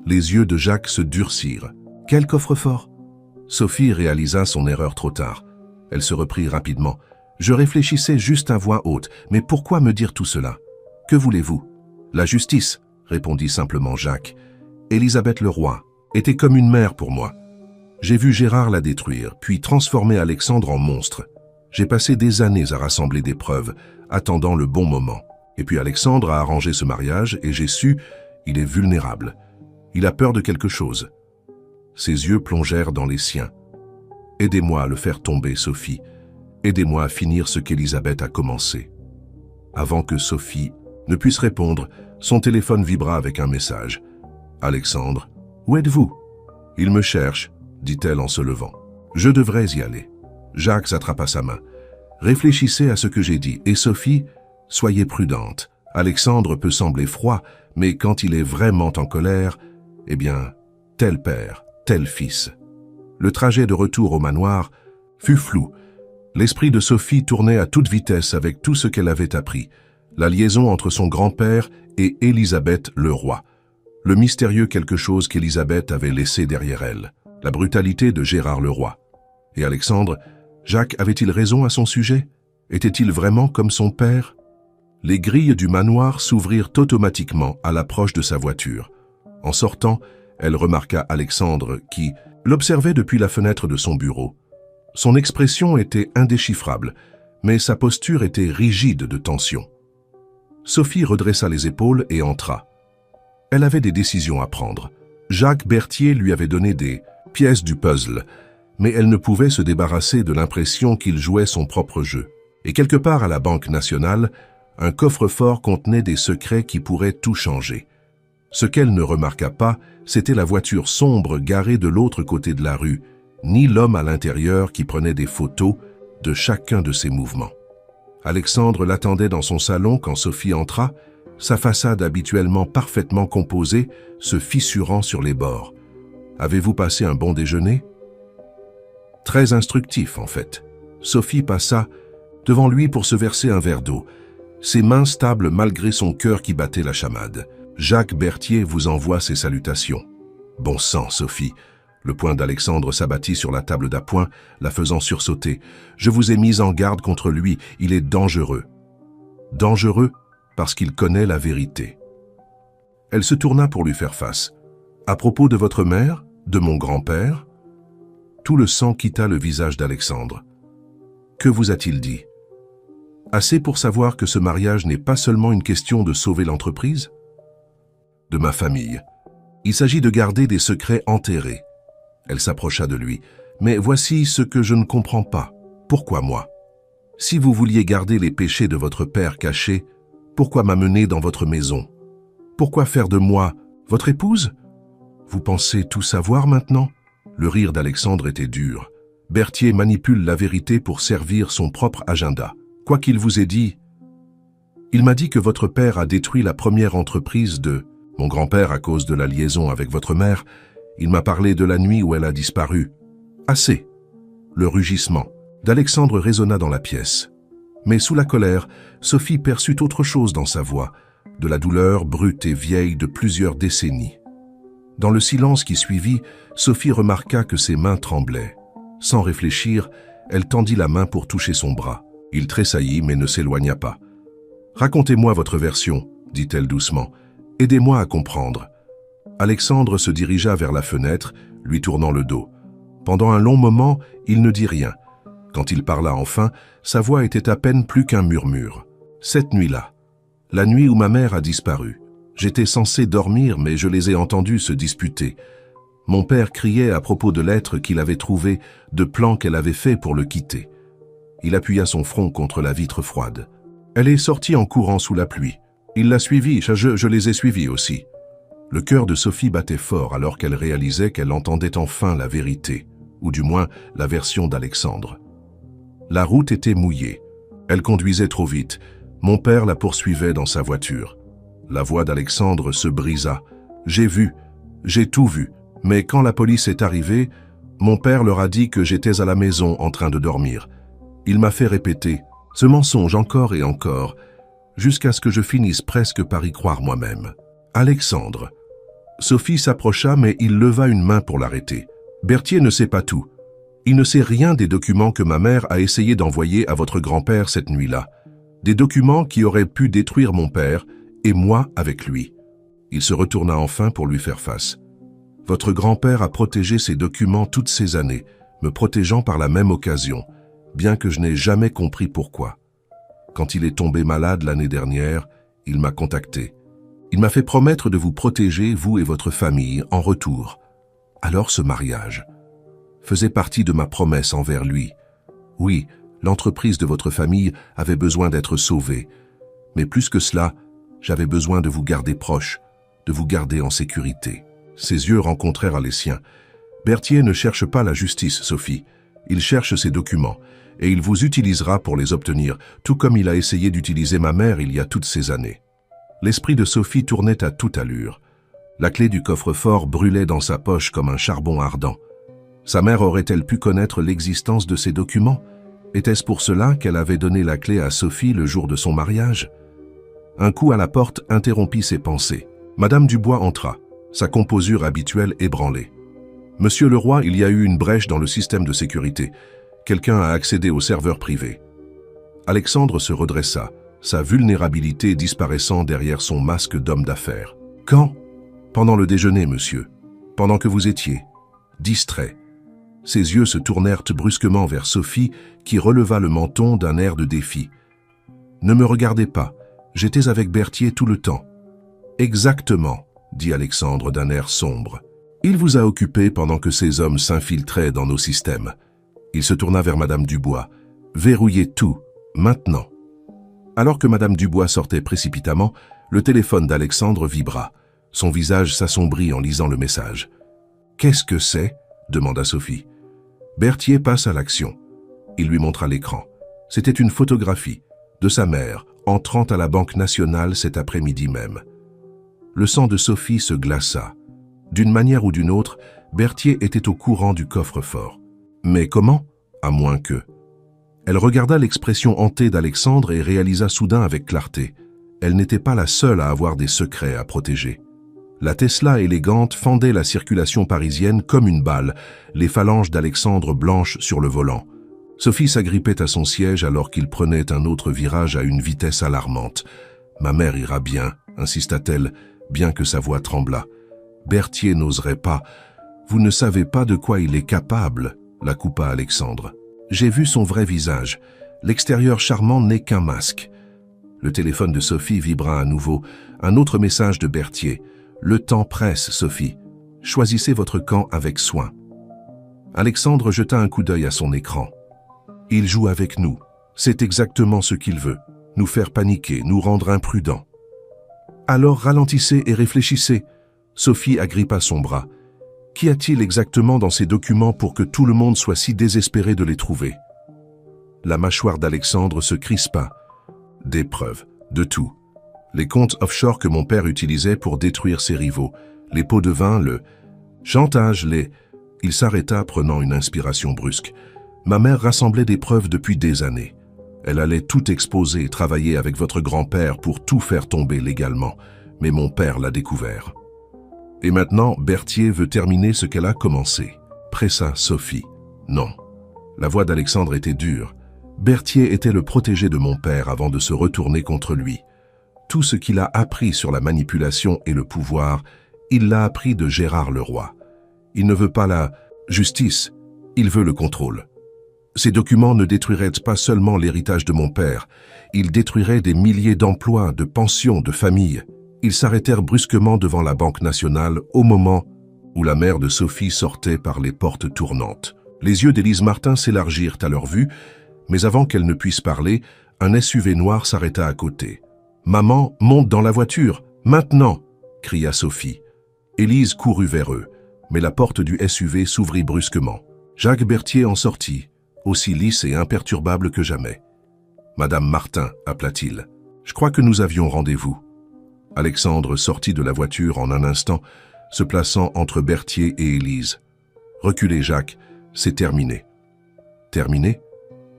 Les yeux de Jacques se durcirent. Quel coffre-fort? Sophie réalisa son erreur trop tard. Elle se reprit rapidement. Je réfléchissais juste à voix haute. Mais pourquoi me dire tout cela? Que voulez-vous? La justice, répondit simplement Jacques. Élisabeth Leroy était comme une mère pour moi. J'ai vu Gérard la détruire, puis transformer Alexandre en monstre. J'ai passé des années à rassembler des preuves, attendant le bon moment. Et puis Alexandre a arrangé ce mariage et j'ai su, il est vulnérable. Il a peur de quelque chose. Ses yeux plongèrent dans les siens. Aidez-moi à le faire tomber, Sophie. Aidez-moi à finir ce qu'Élisabeth a commencé. Avant que Sophie ne puisse répondre, son téléphone vibra avec un message. Alexandre, où êtes-vous? Il me cherche, dit-elle en se levant. Je devrais y aller. Jacques attrapa sa main. Réfléchissez à ce que j'ai dit. Et Sophie, soyez prudente. Alexandre peut sembler froid, mais quand il est vraiment en colère, eh bien, tel père, tel fils. Le trajet de retour au manoir fut flou. L'esprit de Sophie tournait à toute vitesse avec tout ce qu'elle avait appris. La liaison entre son grand-père et Élisabeth Leroy. Le mystérieux quelque chose qu'Élisabeth avait laissé derrière elle. La brutalité de Gérard Leroy. Et Alexandre, Jacques avait-il raison à son sujet? Était-il vraiment comme son père? Les grilles du manoir s'ouvrirent automatiquement à l'approche de sa voiture. En sortant, elle remarqua Alexandre qui l'observait depuis la fenêtre de son bureau. Son expression était indéchiffrable, mais sa posture était rigide de tension. Sophie redressa les épaules et entra. Elle avait des décisions à prendre. Jacques Berthier lui avait donné des pièces du puzzle, mais elle ne pouvait se débarrasser de l'impression qu'il jouait son propre jeu. Et quelque part à la Banque nationale, un coffre-fort contenait des secrets qui pourraient tout changer. Ce qu'elle ne remarqua pas, c'était la voiture sombre garée de l'autre côté de la rue, ni l'homme à l'intérieur qui prenait des photos de chacun de ses mouvements. Alexandre l'attendait dans son salon quand Sophie entra, sa façade habituellement parfaitement composée se fissurant sur les bords. « Avez-vous passé un bon déjeuner ?» Très instructif, en fait. Sophie passa devant lui pour se verser un verre d'eau, ses mains stables malgré son cœur qui battait la chamade. « Jacques Berthier vous envoie ses salutations. »« Bon sang, Sophie !» Le poing d'Alexandre s'abattit sur la table d'appoint, la faisant sursauter. « Je vous ai mise en garde contre lui, il est dangereux. » Dangereux parce qu'il connaît la vérité. Elle se tourna pour lui faire face. « À propos de votre mère, de mon grand-père ?» Tout le sang quitta le visage d'Alexandre. « Que vous a-t-il dit ?» Assez pour savoir que ce mariage n'est pas seulement une question de sauver l'entreprise? De ma famille. Il s'agit de garder des secrets enterrés. Elle s'approcha de lui. « Mais voici ce que je ne comprends pas. Pourquoi moi? Si vous vouliez garder les péchés de votre père cachés, pourquoi m'amener dans votre maison? Pourquoi faire de moi votre épouse? Vous pensez tout savoir maintenant ?» Le rire d'Alexandre était dur. Berthier manipule la vérité pour servir son propre agenda. Quoi qu'il vous ait dit, il m'a dit que votre père a détruit la première entreprise de mon grand-père à cause de la liaison avec votre mère. Il m'a parlé de la nuit où elle a disparu. Assez. Le rugissement d'Alexandre résonna dans la pièce. Mais sous la colère, Sophie perçut autre chose dans sa voix, de la douleur brute et vieille de plusieurs décennies. Dans le silence qui suivit, Sophie remarqua que ses mains tremblaient. Sans réfléchir, elle tendit la main pour toucher son bras. Il tressaillit mais ne s'éloigna pas. « Racontez-moi votre version, » dit-elle doucement. « Aidez-moi à comprendre. » Alexandre se dirigea vers la fenêtre, lui tournant le dos. Pendant un long moment, il ne dit rien. Quand il parla enfin, sa voix était à peine plus qu'un murmure. « Cette nuit-là, la nuit où ma mère a disparu, j'étais censé dormir, mais je les ai entendus se disputer. Mon père criait à propos de lettres qu'il avait trouvées, de plans qu'elle avait faits pour le quitter. Il appuya son front contre la vitre froide. Elle est sortie en courant sous la pluie. Il l'a suivie, je les ai suivis aussi. » Le cœur de Sophie battait fort alors qu'elle réalisait qu'elle entendait enfin la vérité, ou du moins la version d'Alexandre. La route était mouillée. Elle conduisait trop vite. Mon père la poursuivait dans sa voiture. La voix d'Alexandre se brisa. « J'ai tout vu. Mais quand la police est arrivée, mon père leur a dit que j'étais à la maison en train de dormir. Il m'a fait répéter ce mensonge encore et encore, jusqu'à ce que je finisse presque par y croire moi-même. Alexandre. » Sophie s'approcha, mais il leva une main pour l'arrêter. « Berthier ne sait pas tout. Il ne sait rien des documents que ma mère a essayé d'envoyer à votre grand-père cette nuit-là. Des documents qui auraient pu détruire mon père, et moi avec lui. » Il se retourna enfin pour lui faire face. « Votre grand-père a protégé ces documents toutes ces années, me protégeant par la même occasion, bien que je n'ai jamais compris pourquoi. Quand il est tombé malade l'année dernière, il m'a contacté. Il m'a fait promettre de vous protéger, vous et votre famille, en retour. Alors ce mariage faisait partie de ma promesse envers lui. Oui, l'entreprise de votre famille avait besoin d'être sauvée. Mais plus que cela, j'avais besoin de vous garder proche, de vous garder en sécurité. » Ses yeux rencontrèrent les siens. « Berthier ne cherche pas la justice, Sophie. Il cherche ses documents, et il vous utilisera pour les obtenir, tout comme il a essayé d'utiliser ma mère il y a toutes ces années. » L'esprit de Sophie tournait à toute allure. La clé du coffre-fort brûlait dans sa poche comme un charbon ardent. Sa mère aurait-elle pu connaître l'existence de ces documents? Était-ce pour cela qu'elle avait donné la clé à Sophie le jour de son mariage? Un coup à la porte interrompit ses pensées. Madame Dubois entra, sa composure habituelle ébranlée. « Monsieur le roi, il y a eu une brèche dans le système de sécurité. Quelqu'un a accédé au serveur privé. » Alexandre se redressa, sa vulnérabilité disparaissant derrière son masque d'homme d'affaires. « Quand ? » ?»« Pendant le déjeuner, monsieur. Pendant que vous étiez. » Distrait. Ses yeux se tournèrent brusquement vers Sophie, qui releva le menton d'un air de défi. « Ne me regardez pas. J'étais avec Berthier tout le temps. »« Exactement, » dit Alexandre d'un air sombre. « Il vous a occupé pendant que ces hommes s'infiltraient dans nos systèmes. » Il se tourna vers Madame Dubois. « Verrouillez tout, maintenant. » Alors que Madame Dubois sortait précipitamment, le téléphone d'Alexandre vibra. Son visage s'assombrit en lisant le message. « Qu'est-ce que c'est ?» demanda Sophie. Berthier passe à l'action. Il lui montra l'écran. C'était une photographie de sa mère entrant à la Banque nationale cet après-midi même. Le sang de Sophie se glaça. D'une manière ou d'une autre, Berthier était au courant du coffre-fort. Mais comment? À moins que... Elle regarda l'expression hantée d'Alexandre et réalisa soudain avec clarté. Elle n'était pas la seule à avoir des secrets à protéger. La Tesla élégante fendait la circulation parisienne comme une balle, les phalanges d'Alexandre blanches sur le volant. Sophie s'agrippait à son siège alors qu'il prenait un autre virage à une vitesse alarmante. « Ma mère ira bien », insista-t-elle, bien que sa voix tremblât. « Berthier n'oserait pas. Vous ne savez pas de quoi il est capable », la coupa Alexandre. « J'ai vu son vrai visage. L'extérieur charmant n'est qu'un masque. » Le téléphone de Sophie vibra à nouveau. Un autre message de Berthier. « Le temps presse, Sophie. Choisissez votre camp avec soin. » Alexandre jeta un coup d'œil à son écran. Il joue avec nous. C'est exactement ce qu'il veut. Nous faire paniquer, nous rendre imprudents. Alors ralentissez et réfléchissez. Sophie agrippa son bras. Qu'y a-t-il exactement dans ces documents pour que tout le monde soit si désespéré de les trouver? La mâchoire d'Alexandre se crispa. Des preuves, de tout. Les comptes offshore que mon père utilisait pour détruire ses rivaux, les pots de vin, le chantage, les... Il s'arrêta, prenant une inspiration brusque. Ma mère rassemblait des preuves depuis des années. Elle allait tout exposer et travailler avec votre grand-père pour tout faire tomber légalement, mais mon père l'a découvert. Et maintenant, Berthier veut terminer ce qu'elle a commencé. Pressa Sophie. Non. La voix d'Alexandre était dure. Berthier était le protégé de mon père avant de se retourner contre lui. Tout ce qu'il a appris sur la manipulation et le pouvoir, il l'a appris de Gérard Leroy. Il ne veut pas la justice, il veut le contrôle. Ces documents ne détruiraient pas seulement l'héritage de mon père, ils détruiraient des milliers d'emplois, de pensions, de familles. Ils s'arrêtèrent brusquement devant la Banque nationale au moment où la mère de Sophie sortait par les portes tournantes. Les yeux d'Élise Martin s'élargirent à leur vue, mais avant qu'elle ne puisse parler, un SUV noir s'arrêta à côté. « Maman, monte dans la voiture, maintenant !» cria Sophie. Élise courut vers eux, mais la porte du SUV s'ouvrit brusquement. Jacques Berthier en sortit, aussi lisse et imperturbable que jamais. « Madame Martin, appela-t-il, je crois que nous avions rendez-vous. » Alexandre sortit de la voiture en un instant, se plaçant entre Berthier et Élise. « Reculez, Jacques, c'est terminé. » « Terminé ?»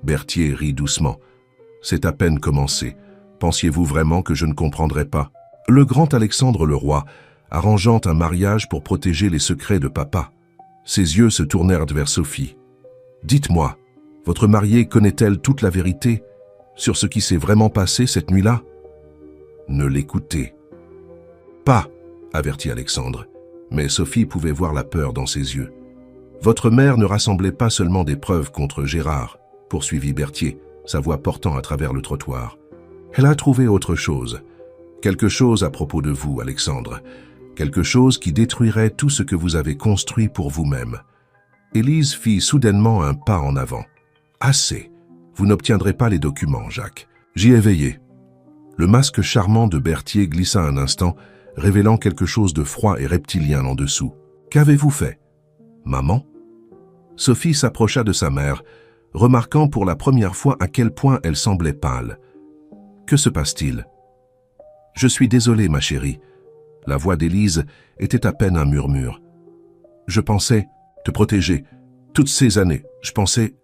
Berthier rit doucement. « C'est à peine commencé. Pensiez-vous vraiment que je ne comprendrais pas ?» Le grand Alexandre Leroy, arrangeant un mariage pour protéger les secrets de papa. Ses yeux se tournèrent vers Sophie. « Dites-moi, votre mariée connaît-elle toute la vérité sur ce qui s'est vraiment passé cette nuit-là » Ne l'écoutez pas, avertit Alexandre, mais Sophie pouvait voir la peur dans ses yeux. Votre mère ne rassemblait pas seulement des preuves contre Gérard, poursuivit Berthier, sa voix portant à travers le trottoir. Elle a trouvé autre chose. Quelque chose à propos de vous, Alexandre. Quelque chose qui détruirait tout ce que vous avez construit pour vous-même. Élise fit soudainement un pas en avant. Assez. Vous n'obtiendrez pas les documents, Jacques. J'y ai veillé. Le masque charmant de Berthier glissa un instant, révélant quelque chose de froid et reptilien en dessous. Qu'avez-vous fait? Maman? Sophie s'approcha de sa mère, remarquant pour la première fois à quel point elle semblait pâle. Que se passe-t-il? Je suis désolée, ma chérie. La voix d'Élise était à peine un murmure. Je pensais te protéger. Toutes ces années, je pensais...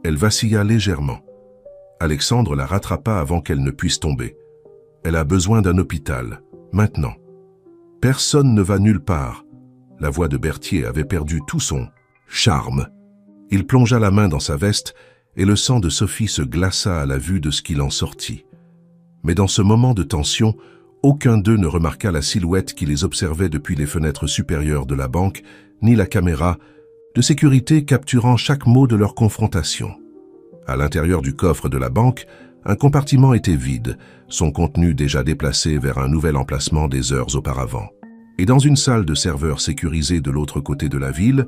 Elle vacilla légèrement. Alexandre la rattrapa avant qu'elle ne puisse tomber. Elle a besoin d'un hôpital, maintenant. Personne ne va nulle part. La voix de Berthier avait perdu tout son charme. Il plongea la main dans sa veste et le sang de Sophie se glaça à la vue de ce qu'il en sortit. Mais dans ce moment de tension, aucun d'eux ne remarqua la silhouette qui les observait depuis les fenêtres supérieures de la banque, ni la caméra de sécurité capturant chaque mot de leur confrontation. À l'intérieur du coffre de la banque, un compartiment était vide, son contenu déjà déplacé vers un nouvel emplacement des heures auparavant. Et dans une salle de serveur sécurisée de l'autre côté de la ville,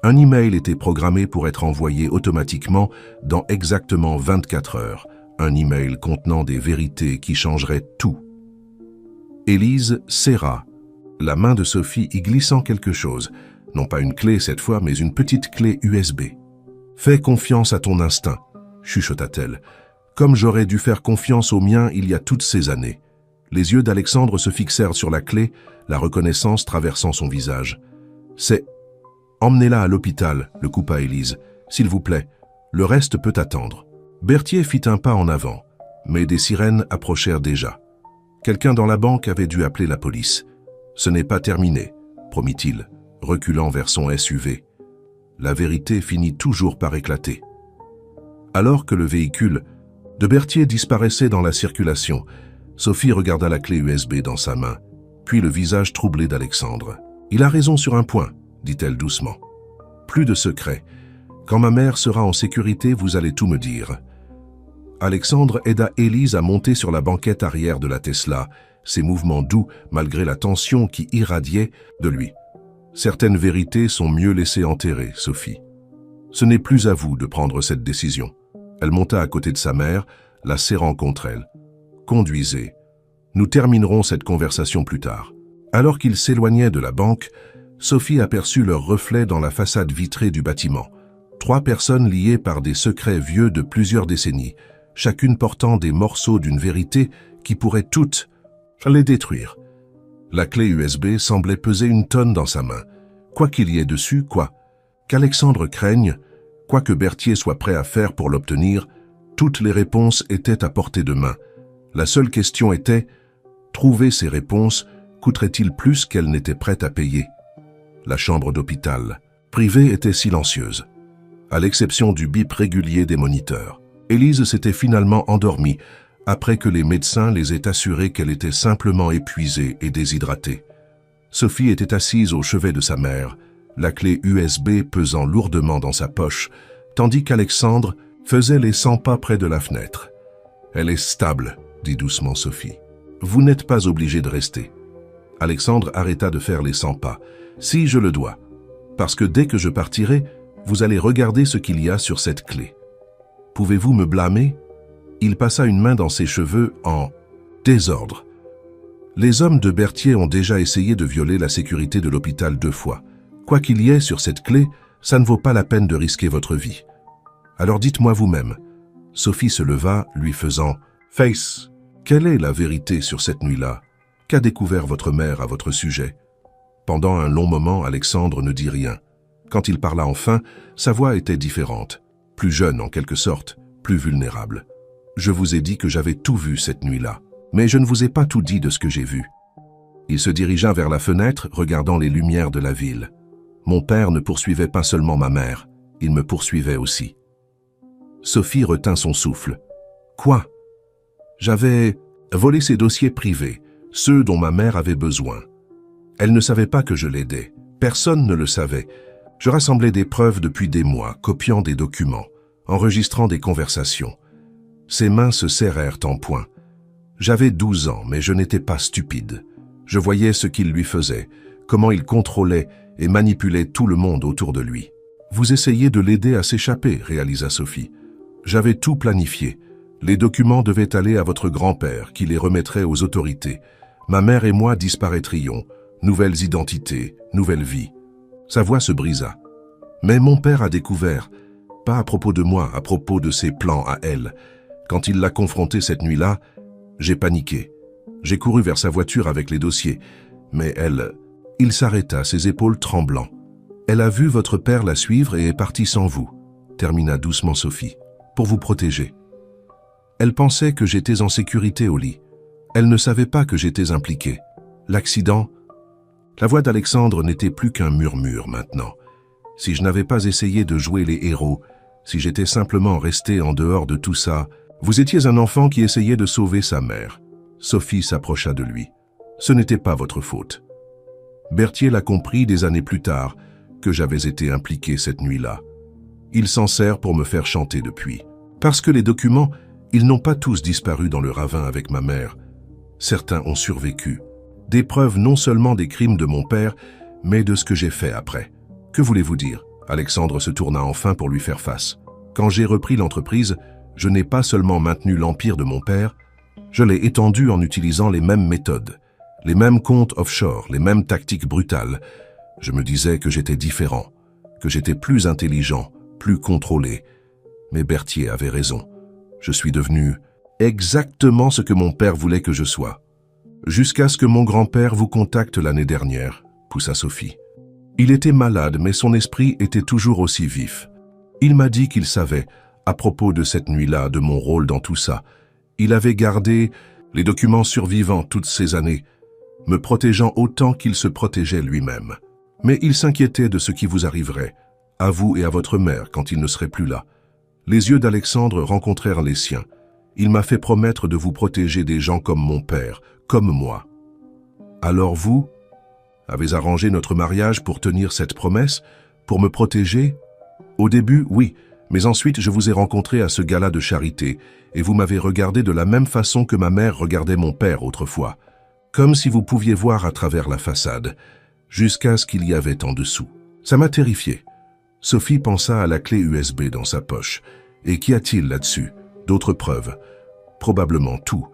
un email était programmé pour être envoyé automatiquement dans exactement 24 heures, un email contenant des vérités qui changeraient tout. Élise serra, la main de Sophie y glissant quelque chose, non pas une clé cette fois, mais une petite clé USB. « Fais confiance à ton instinct », chuchota-t-elle, « comme j'aurais dû faire confiance au mien il y a toutes ces années. » Les yeux d'Alexandre se fixèrent sur la clé, la reconnaissance traversant son visage. « C'est... Emmenez-la à l'hôpital, le coupa Élise. S'il vous plaît, le reste peut attendre. » Berthier fit un pas en avant, mais des sirènes approchèrent déjà. Quelqu'un dans la banque avait dû appeler la police. « Ce n'est pas terminé, » promit-il, reculant vers son SUV. La vérité finit toujours par éclater. Alors que le véhicule de Berthier disparaissait dans la circulation, Sophie regarda la clé USB dans sa main, puis le visage troublé d'Alexandre. « Il a raison sur un point, » dit-elle doucement. « Plus de secrets. Quand ma mère sera en sécurité, vous allez tout me dire. » Alexandre aida Élise à monter sur la banquette arrière de la Tesla, ses mouvements doux malgré la tension qui irradiait de lui. « Certaines vérités sont mieux laissées enterrer, Sophie. Ce n'est plus à vous de prendre cette décision. Elle monta à côté de sa mère, la serrant contre elle. Conduisez. Nous terminerons cette conversation plus tard. Alors qu'ils s'éloignaient de la banque, Sophie aperçut leur reflet dans la façade vitrée du bâtiment. 3 personnes liées par des secrets vieux de plusieurs décennies, chacune portant des morceaux d'une vérité qui pourrait toutes les détruire. La clé USB semblait peser une tonne dans sa main. Quoi qu'il y ait dessus, quoi qu'Alexandre craigne, quoi que Berthier soit prêt à faire pour l'obtenir, toutes les réponses étaient à portée de main. La seule question était, trouver ces réponses coûterait-il plus qu'elle n'était prête à payer? La chambre d'hôpital privée était silencieuse, à l'exception du bip régulier des moniteurs. Élise s'était finalement endormie après que les médecins les aient assurés qu'elle était simplement épuisée et déshydratée. Sophie était assise au chevet de sa mère, la clé USB pesant lourdement dans sa poche, tandis qu'Alexandre faisait les 100 pas près de la fenêtre. « Elle est stable », dit doucement Sophie. « Vous n'êtes pas obligé de rester. » Alexandre arrêta de faire les 100 pas. « Si, je le dois. Parce que dès que je partirai, vous allez regarder ce qu'il y a sur cette clé. Pouvez-vous me blâmer ?» Il passa une main dans ses cheveux en désordre. Les hommes de Berthier ont déjà essayé de violer la sécurité de l'hôpital 2 fois. Quoi qu'il y ait sur cette clé, ça ne vaut pas la peine de risquer votre vie. Alors dites-moi vous-même. Sophie se leva, lui faisant « Face, quelle est la vérité sur cette nuit-là? Qu'a découvert votre mère à votre sujet ?» Pendant un long moment, Alexandre ne dit rien. Quand il parla enfin, sa voix était différente, plus jeune en quelque sorte, plus vulnérable. « Je vous ai dit que j'avais tout vu cette nuit-là, mais je ne vous ai pas tout dit de ce que j'ai vu. » Il se dirigea vers la fenêtre, regardant les lumières de la ville. Mon père ne poursuivait pas seulement ma mère, il me poursuivait aussi. Sophie retint son souffle. « Quoi ?» J'avais volé ses dossiers privés, ceux dont ma mère avait besoin. Elle ne savait pas que je l'aidais. Personne ne le savait. Je rassemblais des preuves depuis des mois, copiant des documents, enregistrant des conversations. Ses mains se serrèrent en poing. J'avais 12 ans, mais je n'étais pas stupide. Je voyais ce qu'il lui faisait, comment il contrôlait et manipulait tout le monde autour de lui. « Vous essayez de l'aider à s'échapper », réalisa Sophie. « J'avais tout planifié. Les documents devaient aller à votre grand-père, qui les remettrait aux autorités. Ma mère et moi disparaîtrions. Nouvelles identités, nouvelle vie. » Sa voix se brisa. « Mais mon père a découvert, pas à propos de moi, à propos de ses plans à elle. Quand il l'a confrontée cette nuit-là, j'ai paniqué. J'ai couru vers sa voiture avec les dossiers, mais elle... » Il s'arrêta, ses épaules tremblant. « Elle a vu votre père la suivre et est partie sans vous, » termina doucement Sophie, « pour vous protéger. Elle pensait que j'étais en sécurité au lit. Elle ne savait pas que j'étais impliqué. L'accident... » La voix d'Alexandre n'était plus qu'un murmure maintenant. Si je n'avais pas essayé de jouer les héros, si j'étais simplement resté en dehors de tout ça, vous étiez un enfant qui essayait de sauver sa mère. Sophie s'approcha de lui. Ce n'était pas votre faute. Berthier l'a compris des années plus tard, que j'avais été impliqué cette nuit-là. Il s'en sert pour me faire chanter depuis. Parce que les documents, ils n'ont pas tous disparu dans le ravin avec ma mère. Certains ont survécu. Des preuves non seulement des crimes de mon père, mais de ce que j'ai fait après. Que voulez-vous dire? Alexandre se tourna enfin pour lui faire face. Quand j'ai repris l'entreprise, je n'ai pas seulement maintenu l'empire de mon père, je l'ai étendu en utilisant les mêmes méthodes, les mêmes comptes offshore, les mêmes tactiques brutales. Je me disais que j'étais différent, que j'étais plus intelligent, plus contrôlé. Mais Berthier avait raison. Je suis devenu exactement ce que mon père voulait que je sois. Jusqu'à ce que mon grand-père vous contacte l'année dernière, poussa Sophie. Il était malade, mais son esprit était toujours aussi vif. Il m'a dit qu'il savait, à propos de cette nuit-là, de mon rôle dans tout ça. Il avait gardé les documents survivants toutes ces années, me protégeant autant qu'il se protégeait lui-même. Mais il s'inquiétait de ce qui vous arriverait, à vous et à votre mère, quand il ne serait plus là. Les yeux d'Alexandre rencontrèrent les siens. Il m'a fait promettre de vous protéger des gens comme mon père, comme moi. Alors vous avez arrangé notre mariage pour tenir cette promesse, pour me protéger? Au début, oui, mais ensuite je vous ai rencontré à ce gala de charité, et vous m'avez regardé de la même façon que ma mère regardait mon père autrefois, comme si vous pouviez voir à travers la façade, jusqu'à ce qu'il y avait en dessous. Ça m'a terrifié. Sophie pensa à la clé USB dans sa poche. Et qu'y a-t-il là-dessus? D'autres preuves? Probablement tout.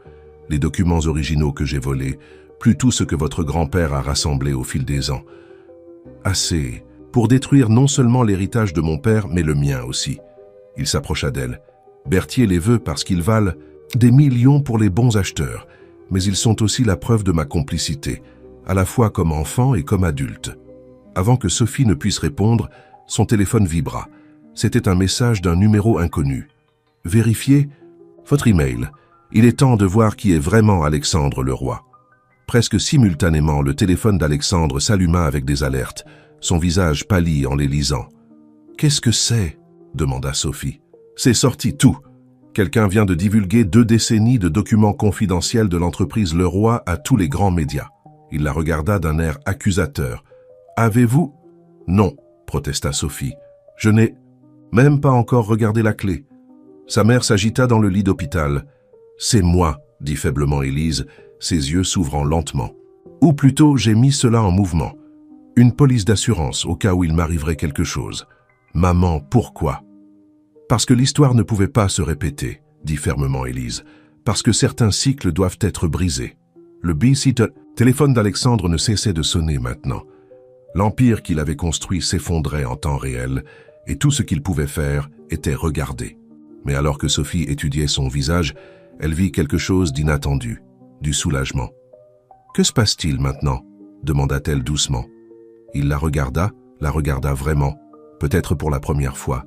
Les documents originaux que j'ai volés, plus tout ce que votre grand-père a rassemblé au fil des ans. Assez pour détruire non seulement l'héritage de mon père, mais le mien aussi. Il s'approcha d'elle. Berthier les veut parce qu'ils valent des millions pour les bons acheteurs, mais ils sont aussi la preuve de ma complicité, à la fois comme enfant et comme adulte. Avant que Sophie ne puisse répondre, son téléphone vibra. C'était un message d'un numéro inconnu. Vérifiez votre email. Il est temps de voir qui est vraiment Alexandre Leroy. Presque simultanément, le téléphone d'Alexandre s'alluma avec des alertes, son visage pâlit en les lisant. « Qu'est-ce que c'est » demanda Sophie. « C'est sorti tout. Quelqu'un vient de divulguer 2 décennies de documents confidentiels de l'entreprise Leroy à tous les grands médias. » Il la regarda d'un air accusateur. « Avez-vous » ?« Non, » protesta Sophie. « Je n'ai même pas encore regardé la clé. » Sa mère s'agita dans le lit d'hôpital. « C'est moi, » dit faiblement Élise, ses yeux s'ouvrant lentement. « Ou plutôt, j'ai mis cela en mouvement. Une police d'assurance, au cas où il m'arriverait quelque chose. »« Maman, pourquoi ?»« Parce que l'histoire ne pouvait pas se répéter, » dit fermement Élise. « Parce que certains cycles doivent être brisés. » Le téléphone d'Alexandre ne cessait de sonner maintenant. L'empire qu'il avait construit s'effondrait en temps réel, et tout ce qu'il pouvait faire était regarder. Mais alors que Sophie étudiait son visage, elle vit quelque chose d'inattendu, du soulagement. « Que se passe-t-il maintenant » demanda-t-elle doucement. Il la regarda vraiment, peut-être pour la première fois.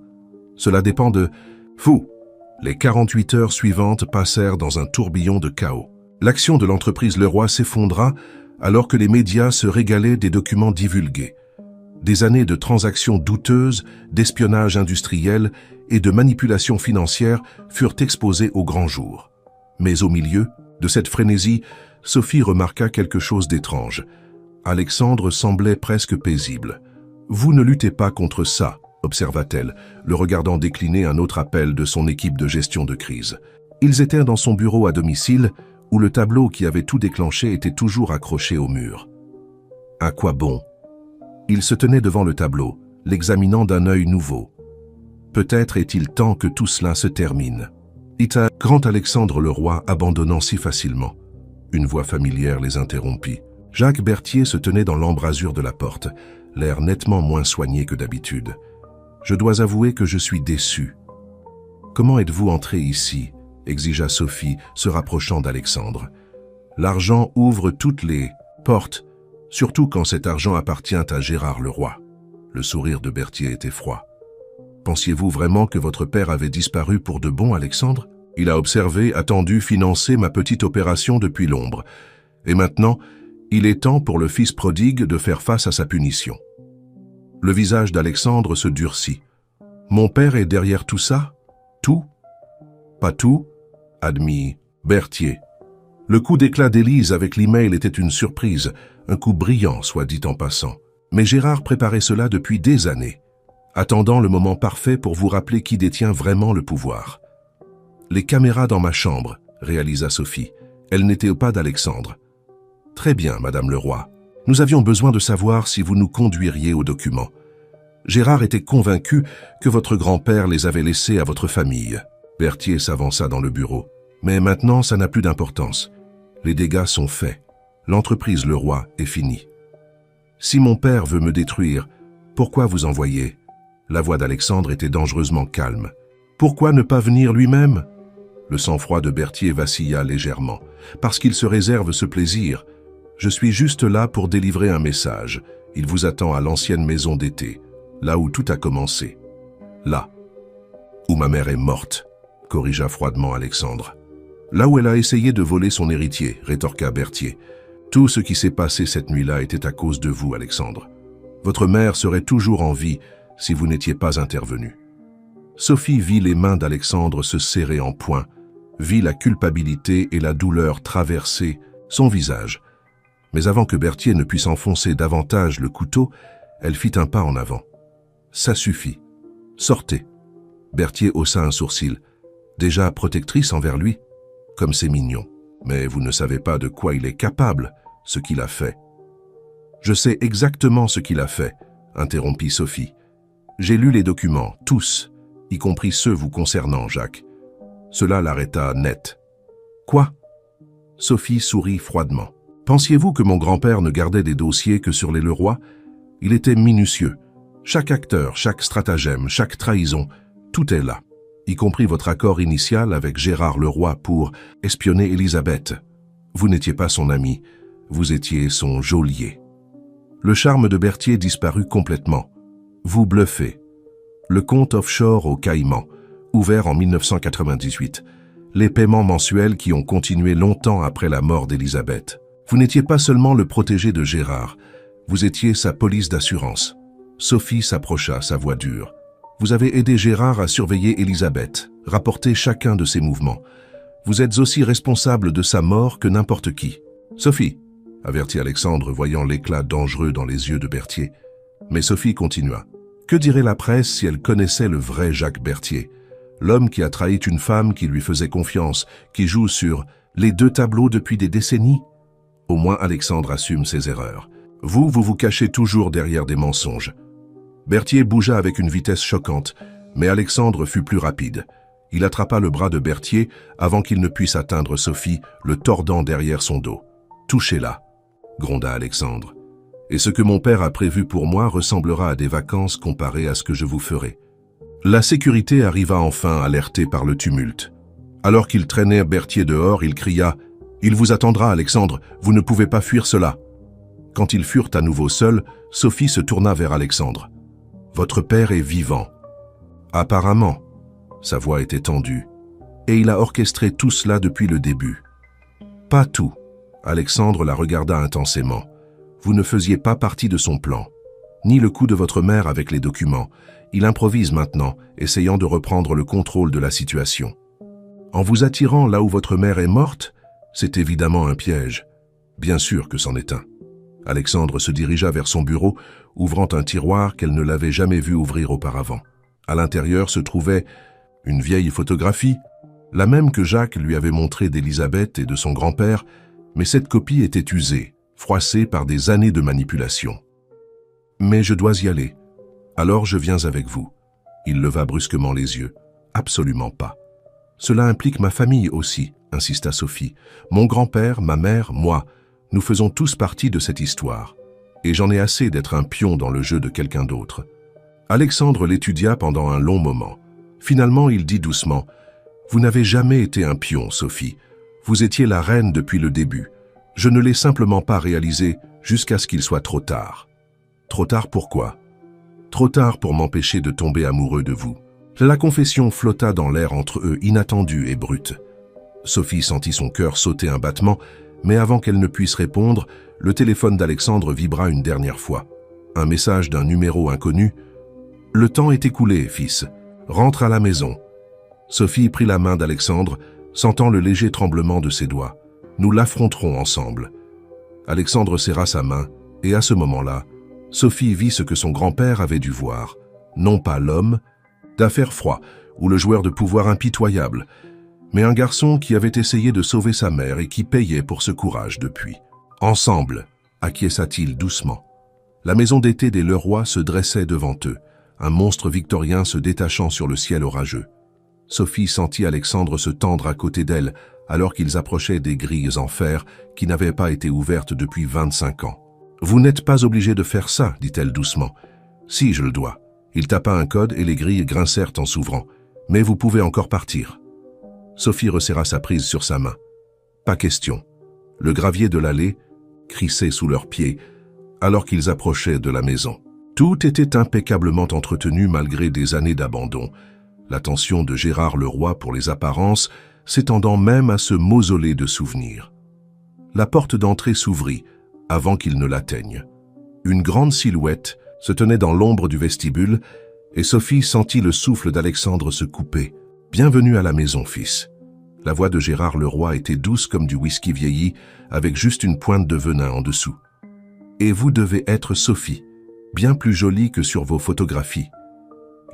Cela dépend de... Fou! Les 48 heures suivantes passèrent dans un tourbillon de chaos. L'action de l'entreprise Leroy s'effondra alors que les médias se régalaient des documents divulgués. Des années de transactions douteuses, d'espionnage industriel et de manipulation financière furent exposées au grand jour. Mais au milieu de cette frénésie, Sophie remarqua quelque chose d'étrange. Alexandre semblait presque paisible. « Vous ne luttez pas contre ça », observa-t-elle, le regardant décliner un autre appel de son équipe de gestion de crise. Ils étaient dans son bureau à domicile, où le tableau qui avait tout déclenché était toujours accroché au mur. À quoi bon? Il se tenait devant le tableau, l'examinant d'un œil nouveau. Peut-être est-il temps que tout cela se termine. Grand Alexandre Leroy abandonnant si facilement. Une voix familière les interrompit. Jacques Berthier se tenait dans l'embrasure de la porte, l'air nettement moins soigné que d'habitude. « Je dois avouer que je suis déçu. »« Comment êtes-vous entré ici ?» exigea Sophie, se rapprochant d'Alexandre. « L'argent ouvre toutes les portes, surtout quand cet argent appartient à Gérard Leroy. » Le sourire de Berthier était froid. « Pensiez-vous vraiment que votre père avait disparu pour de bon, Alexandre? Il a observé, attendu, financé ma petite opération depuis l'ombre. Et maintenant, il est temps pour le fils prodigue de faire face à sa punition. » Le visage d'Alexandre se durcit. « Mon père est derrière tout ça? Tout? » « Pas tout, » admit Berthier. Le coup d'éclat d'Élise avec l'email était une surprise, un coup brillant, soit dit en passant. Mais Gérard préparait cela depuis des années, attendant le moment parfait pour vous rappeler qui détient vraiment le pouvoir. « Les caméras dans ma chambre, » réalisa Sophie. Elles n'étaient pas d'Alexandre. « Très bien, Madame Leroy. Nous avions besoin de savoir si vous nous conduiriez aux documents. Gérard était convaincu que votre grand-père les avait laissés à votre famille. » Berthier s'avança dans le bureau. « Mais maintenant, ça n'a plus d'importance. Les dégâts sont faits. L'entreprise Leroy est finie. Si mon père veut me détruire, pourquoi vous envoyer ?» La voix d'Alexandre était dangereusement calme. « Pourquoi ne pas venir lui-même ?» Le sang-froid de Berthier vacilla légèrement. « Parce qu'il se réserve ce plaisir. Je suis juste là pour délivrer un message. Il vous attend à l'ancienne maison d'été, là où tout a commencé. Là où ma mère est morte. » corrigea froidement Alexandre. « Là où elle a essayé de voler son héritier, » rétorqua Berthier. « Tout ce qui s'est passé cette nuit-là était à cause de vous, Alexandre. Votre mère serait toujours en vie si vous n'étiez pas intervenu. » Sophie vit les mains d'Alexandre se serrer en poing, vit la culpabilité et la douleur traverser son visage. Mais avant que Berthier ne puisse enfoncer davantage le couteau, elle fit un pas en avant. « Ça suffit. Sortez. » Berthier haussa un sourcil. Déjà protectrice envers lui? Comme c'est mignon. Mais vous ne savez pas de quoi il est capable, ce qu'il a fait. Je sais exactement ce qu'il a fait, interrompit Sophie. J'ai lu les documents, tous, y compris ceux vous concernant, Jacques. Cela l'arrêta net. Quoi? Sophie sourit froidement. Pensiez-vous que mon grand-père ne gardait des dossiers que sur les Leroy? Il était minutieux. Chaque acteur, chaque stratagème, chaque trahison, tout est là, y compris votre accord initial avec Gérard Leroy pour espionner Elisabeth. Vous n'étiez pas son ami, vous étiez son geôlier. Le charme de Berthier disparut complètement. Vous bluffez. Le compte offshore aux Caïmans, ouvert en 1998. Les paiements mensuels qui ont continué longtemps après la mort d'Elisabeth. Vous n'étiez pas seulement le protégé de Gérard, vous étiez sa police d'assurance. Sophie s'approcha, sa voix dure. Vous avez aidé Gérard à surveiller Elisabeth, rapporter chacun de ses mouvements. Vous êtes aussi responsable de sa mort que n'importe qui. Sophie, avertit Alexandre, voyant l'éclat dangereux dans les yeux de Berthier. Mais Sophie continua. Que dirait la presse si elle connaissait le vrai Jacques Berthier? L'homme qui a trahi une femme qui lui faisait confiance, qui joue sur les deux tableaux depuis des décennies? Au moins Alexandre assume ses erreurs. Vous vous cachez toujours derrière des mensonges. Berthier bougea avec une vitesse choquante, mais Alexandre fut plus rapide. Il attrapa le bras de Berthier avant qu'il ne puisse atteindre Sophie, le tordant derrière son dos. « Touchez-la » gronda Alexandre. « Et ce que mon père a prévu pour moi ressemblera à des vacances comparées à ce que je vous ferai. » La sécurité arriva enfin, alertée par le tumulte. Alors qu'il traînait Berthier dehors, il cria « Il vous attendra, Alexandre, vous ne pouvez pas fuir cela !» Quand ils furent à nouveau seuls, Sophie se tourna vers Alexandre. « Votre père est vivant. » Apparemment. Sa voix était tendue. Et il a orchestré tout cela depuis le début. Pas tout. Alexandre la regarda intensément. Vous ne faisiez pas partie de son plan. Ni le coup de votre mère avec les documents. Il improvise maintenant, essayant de reprendre le contrôle de la situation. En vous attirant là où votre mère est morte, c'est évidemment un piège. Bien sûr que c'en est un. Alexandre se dirigea vers son bureau, ouvrant un tiroir qu'elle ne l'avait jamais vu ouvrir auparavant. À l'intérieur se trouvait une vieille photographie, la même que Jacques lui avait montrée d'Elisabeth et de son grand-père, mais cette copie était usée, froissée par des années de manipulation. « Mais je dois y aller. Alors je viens avec vous. » Il leva brusquement les yeux. « Absolument pas. Cela implique ma famille aussi, » insista Sophie. « Mon grand-père, ma mère, moi, nous faisons tous partie de cette histoire. Et j'en ai assez d'être un pion dans le jeu de quelqu'un d'autre. » Alexandre l'étudia pendant un long moment. Finalement, il dit doucement « Vous n'avez jamais été un pion, Sophie. Vous étiez la reine depuis le début. Je ne l'ai simplement pas réalisé jusqu'à ce qu'il soit trop tard. » Trop tard pourquoi? Trop tard pour m'empêcher de tomber amoureux de vous. La confession flotta dans l'air entre eux, inattendue et brute. Sophie sentit son cœur sauter un battement, mais avant qu'elle ne puisse répondre, le téléphone d'Alexandre vibra une dernière fois. Un message d'un numéro inconnu. « Le temps est écoulé, fils. Rentre à la maison. » Sophie prit la main d'Alexandre, sentant le léger tremblement de ses doigts. « Nous l'affronterons ensemble. » Alexandre serra sa main, et à ce moment-là, Sophie vit ce que son grand-père avait dû voir. Non pas l'homme, d'affaires froid, ou le joueur de pouvoir impitoyable, mais un garçon qui avait essayé de sauver sa mère et qui payait pour ce courage depuis. Ensemble, acquiesça-t-il doucement. La maison d'été des Leroy se dressait devant eux, un monstre victorien se détachant sur le ciel orageux. Sophie sentit Alexandre se tendre à côté d'elle alors qu'ils approchaient des grilles en fer qui n'avaient pas été ouvertes depuis 25 ans. « Vous n'êtes pas obligé de faire ça, dit-elle doucement. « Si, je le dois. » Il tapa un code et les grilles grincèrent en s'ouvrant. « Mais vous pouvez encore partir. » Sophie resserra sa prise sur sa main. Pas question. Le gravier de l'allée crissait sous leurs pieds alors qu'ils approchaient de la maison. Tout était impeccablement entretenu malgré des années d'abandon. L'attention de Gérard Leroy pour les apparences s'étendant même à ce mausolée de souvenirs. La porte d'entrée s'ouvrit avant qu'il ne l'atteigne. Une grande silhouette se tenait dans l'ombre du vestibule et Sophie sentit le souffle d'Alexandre se couper. « Bienvenue à la maison, fils. » La voix de Gérard Leroy était douce comme du whisky vieilli, avec juste une pointe de venin en dessous. « Et vous devez être Sophie, bien plus jolie que sur vos photographies. »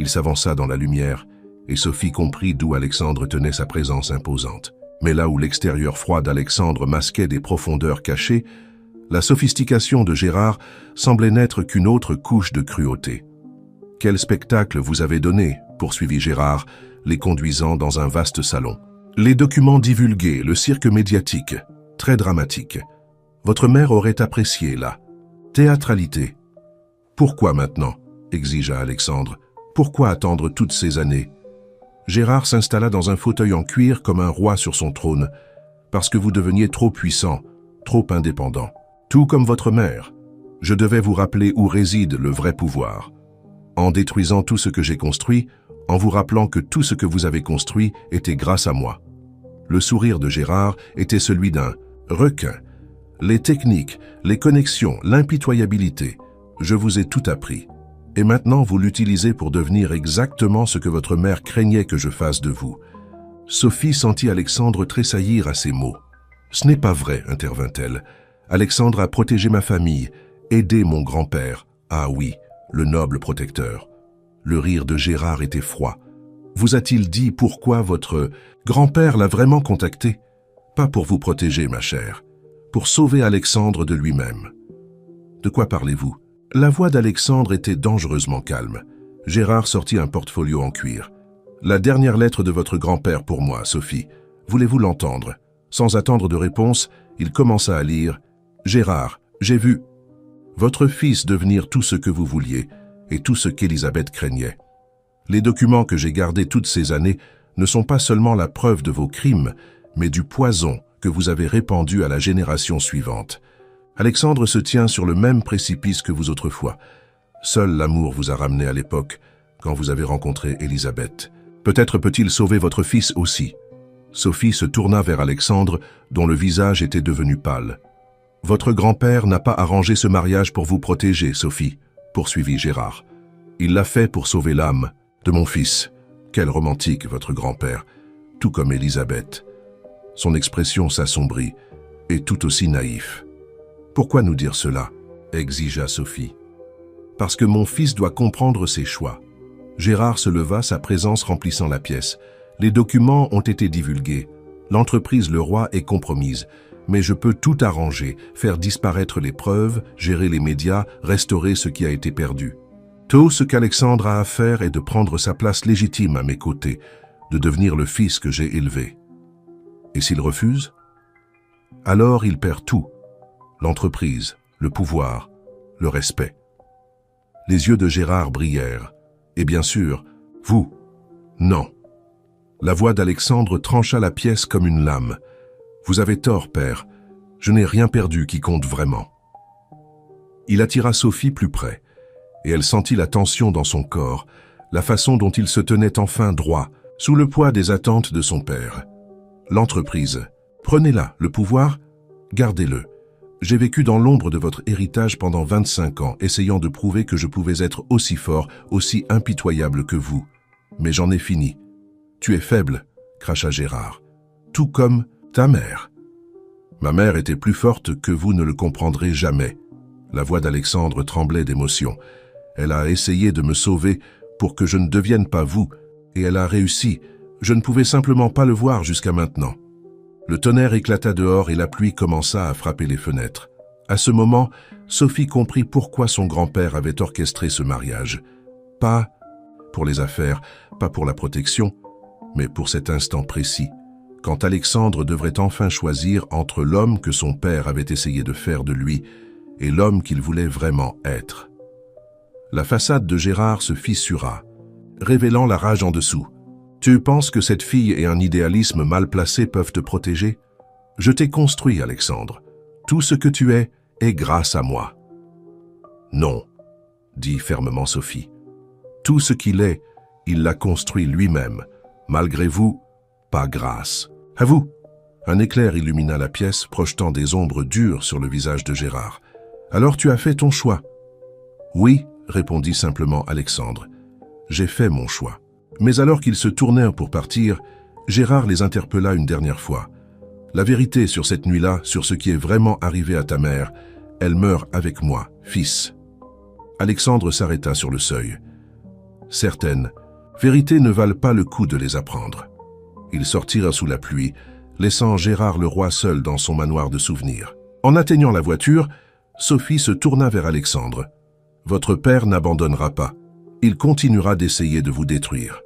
Il s'avança dans la lumière, et Sophie comprit d'où Alexandre tenait sa présence imposante. Mais là où l'extérieur froid d'Alexandre masquait des profondeurs cachées, la sophistication de Gérard semblait n'être qu'une autre couche de cruauté. « Quel spectacle vous avez donné, poursuivit Gérard, les conduisant dans un vaste salon. Les documents divulgués, le cirque médiatique, très dramatique. Votre mère aurait apprécié la théâtralité. Pourquoi maintenant, exigea Alexandre. Pourquoi attendre toutes ces années? Gérard s'installa dans un fauteuil en cuir comme un roi sur son trône, parce que vous deveniez trop puissant, trop indépendant. Tout comme votre mère, je devais vous rappeler où réside le vrai pouvoir. En détruisant tout ce que j'ai construit, en vous rappelant que tout ce que vous avez construit était grâce à moi. Le sourire de Gérard était celui d'un requin. Les techniques, les connexions, l'impitoyabilité, je vous ai tout appris. Et maintenant vous l'utilisez pour devenir exactement ce que votre mère craignait que je fasse de vous. Sophie sentit Alexandre tressaillir à ces mots. Ce n'est pas vrai, intervint-elle. Alexandre a protégé ma famille, aidé mon grand-père. Ah oui, le noble protecteur. Le rire de Gérard était froid. Vous a-t-il dit pourquoi votre grand-père l'a vraiment contacté? Pas pour vous protéger, ma chère, pour sauver Alexandre de lui-même. De quoi parlez-vous? La voix d'Alexandre était dangereusement calme. Gérard sortit un portfolio en cuir. La dernière lettre de votre grand-père pour moi, Sophie. Voulez-vous l'entendre? Sans attendre de réponse, il commença à lire. Gérard, j'ai vu votre fils devenir tout ce que vous vouliez et tout ce qu'Élisabeth craignait. Les documents que j'ai gardés toutes ces années ne sont pas seulement la preuve de vos crimes, mais du poison que vous avez répandu à la génération suivante. Alexandre se tient sur le même précipice que vous autrefois. Seul l'amour vous a ramené à l'époque, quand vous avez rencontré Élisabeth. Peut-être peut-il sauver votre fils aussi. Sophie se tourna vers Alexandre, dont le visage était devenu pâle. Votre grand-père n'a pas arrangé ce mariage pour vous protéger, Sophie, poursuivit Gérard. Il l'a fait pour sauver l'âme de mon fils. Quel romantique, votre grand-père, tout comme Élisabeth. Son expression s'assombrit, et tout aussi naïf. Pourquoi nous dire cela? Exigea Sophie. Parce que mon fils doit comprendre ses choix. Gérard se leva, sa présence remplissant la pièce. Les documents ont été divulgués. L'entreprise Le Roi est compromise. Mais je peux tout arranger, faire disparaître les preuves, gérer les médias, restaurer ce qui a été perdu. Tout ce qu'Alexandre a à faire est de prendre sa place légitime à mes côtés, de devenir le fils que j'ai élevé. Et s'il refuse? Alors il perd tout. L'entreprise, le pouvoir, le respect. Les yeux de Gérard brillèrent. Et bien sûr, vous, non. La voix d'Alexandre trancha la pièce comme une lame. Vous avez tort, père. Je n'ai rien perdu qui compte vraiment. Il attira Sophie plus près, et elle sentit la tension dans son corps, la façon dont il se tenait enfin droit, sous le poids des attentes de son père. L'entreprise, prenez-la, le pouvoir, gardez-le. J'ai vécu dans l'ombre de votre héritage pendant 25 ans, essayant de prouver que je pouvais être aussi fort, aussi impitoyable que vous. Mais j'en ai fini. Tu es faible, cracha Gérard. Tout comme ta mère. Ma mère était plus forte que vous ne le comprendrez jamais. La voix d'Alexandre tremblait d'émotion. Elle a essayé de me sauver pour que je ne devienne pas vous, et elle a réussi. Je ne pouvais simplement pas le voir jusqu'à maintenant. Le tonnerre éclata dehors et la pluie commença à frapper les fenêtres. À ce moment, Sophie comprit pourquoi son grand-père avait orchestré ce mariage. Pas pour les affaires, pas pour la protection, mais pour cet instant précis, quand Alexandre devrait enfin choisir entre l'homme que son père avait essayé de faire de lui et l'homme qu'il voulait vraiment être. La façade de Gérard se fissura, révélant la rage en dessous. Tu penses que cette fille et un idéalisme mal placé peuvent te protéger? Je t'ai construit, Alexandre. Tout ce que tu es grâce à moi. Non, dit fermement Sophie. Tout ce qu'il est, il l'a construit lui-même. Malgré vous, pas grâce. À vous! Un éclair illumina la pièce, projetant des ombres dures sur le visage de Gérard. Alors tu as fait ton choix? Oui, répondit simplement Alexandre. J'ai fait mon choix. Mais alors qu'ils se tournèrent pour partir, Gérard les interpella une dernière fois. La vérité sur cette nuit-là, sur ce qui est vraiment arrivé à ta mère, elle meurt avec moi, fils. Alexandre s'arrêta sur le seuil. Certaines vérités ne valent pas le coup de les apprendre. Ils sortirent sous la pluie, laissant Gérard le roi seul dans son manoir de souvenirs. En atteignant la voiture, Sophie se tourna vers Alexandre. « Votre père n'abandonnera pas. il continuera d'essayer de vous détruire. »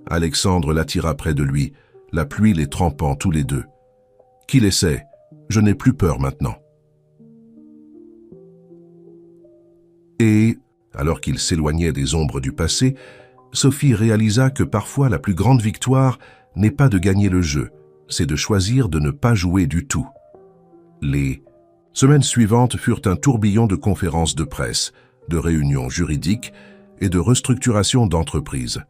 Alexandre l'attira près de lui, la pluie les trempant tous les deux. « Qu'il essaie, je n'ai plus peur maintenant. » Et, alors qu'il s'éloignait des ombres du passé, Sophie réalisa que parfois la plus grande victoire n'est pas de gagner le jeu, c'est de choisir de ne pas jouer du tout. Les semaines suivantes furent un tourbillon de conférences de presse, de réunions juridiques et de restructuration d'entreprises.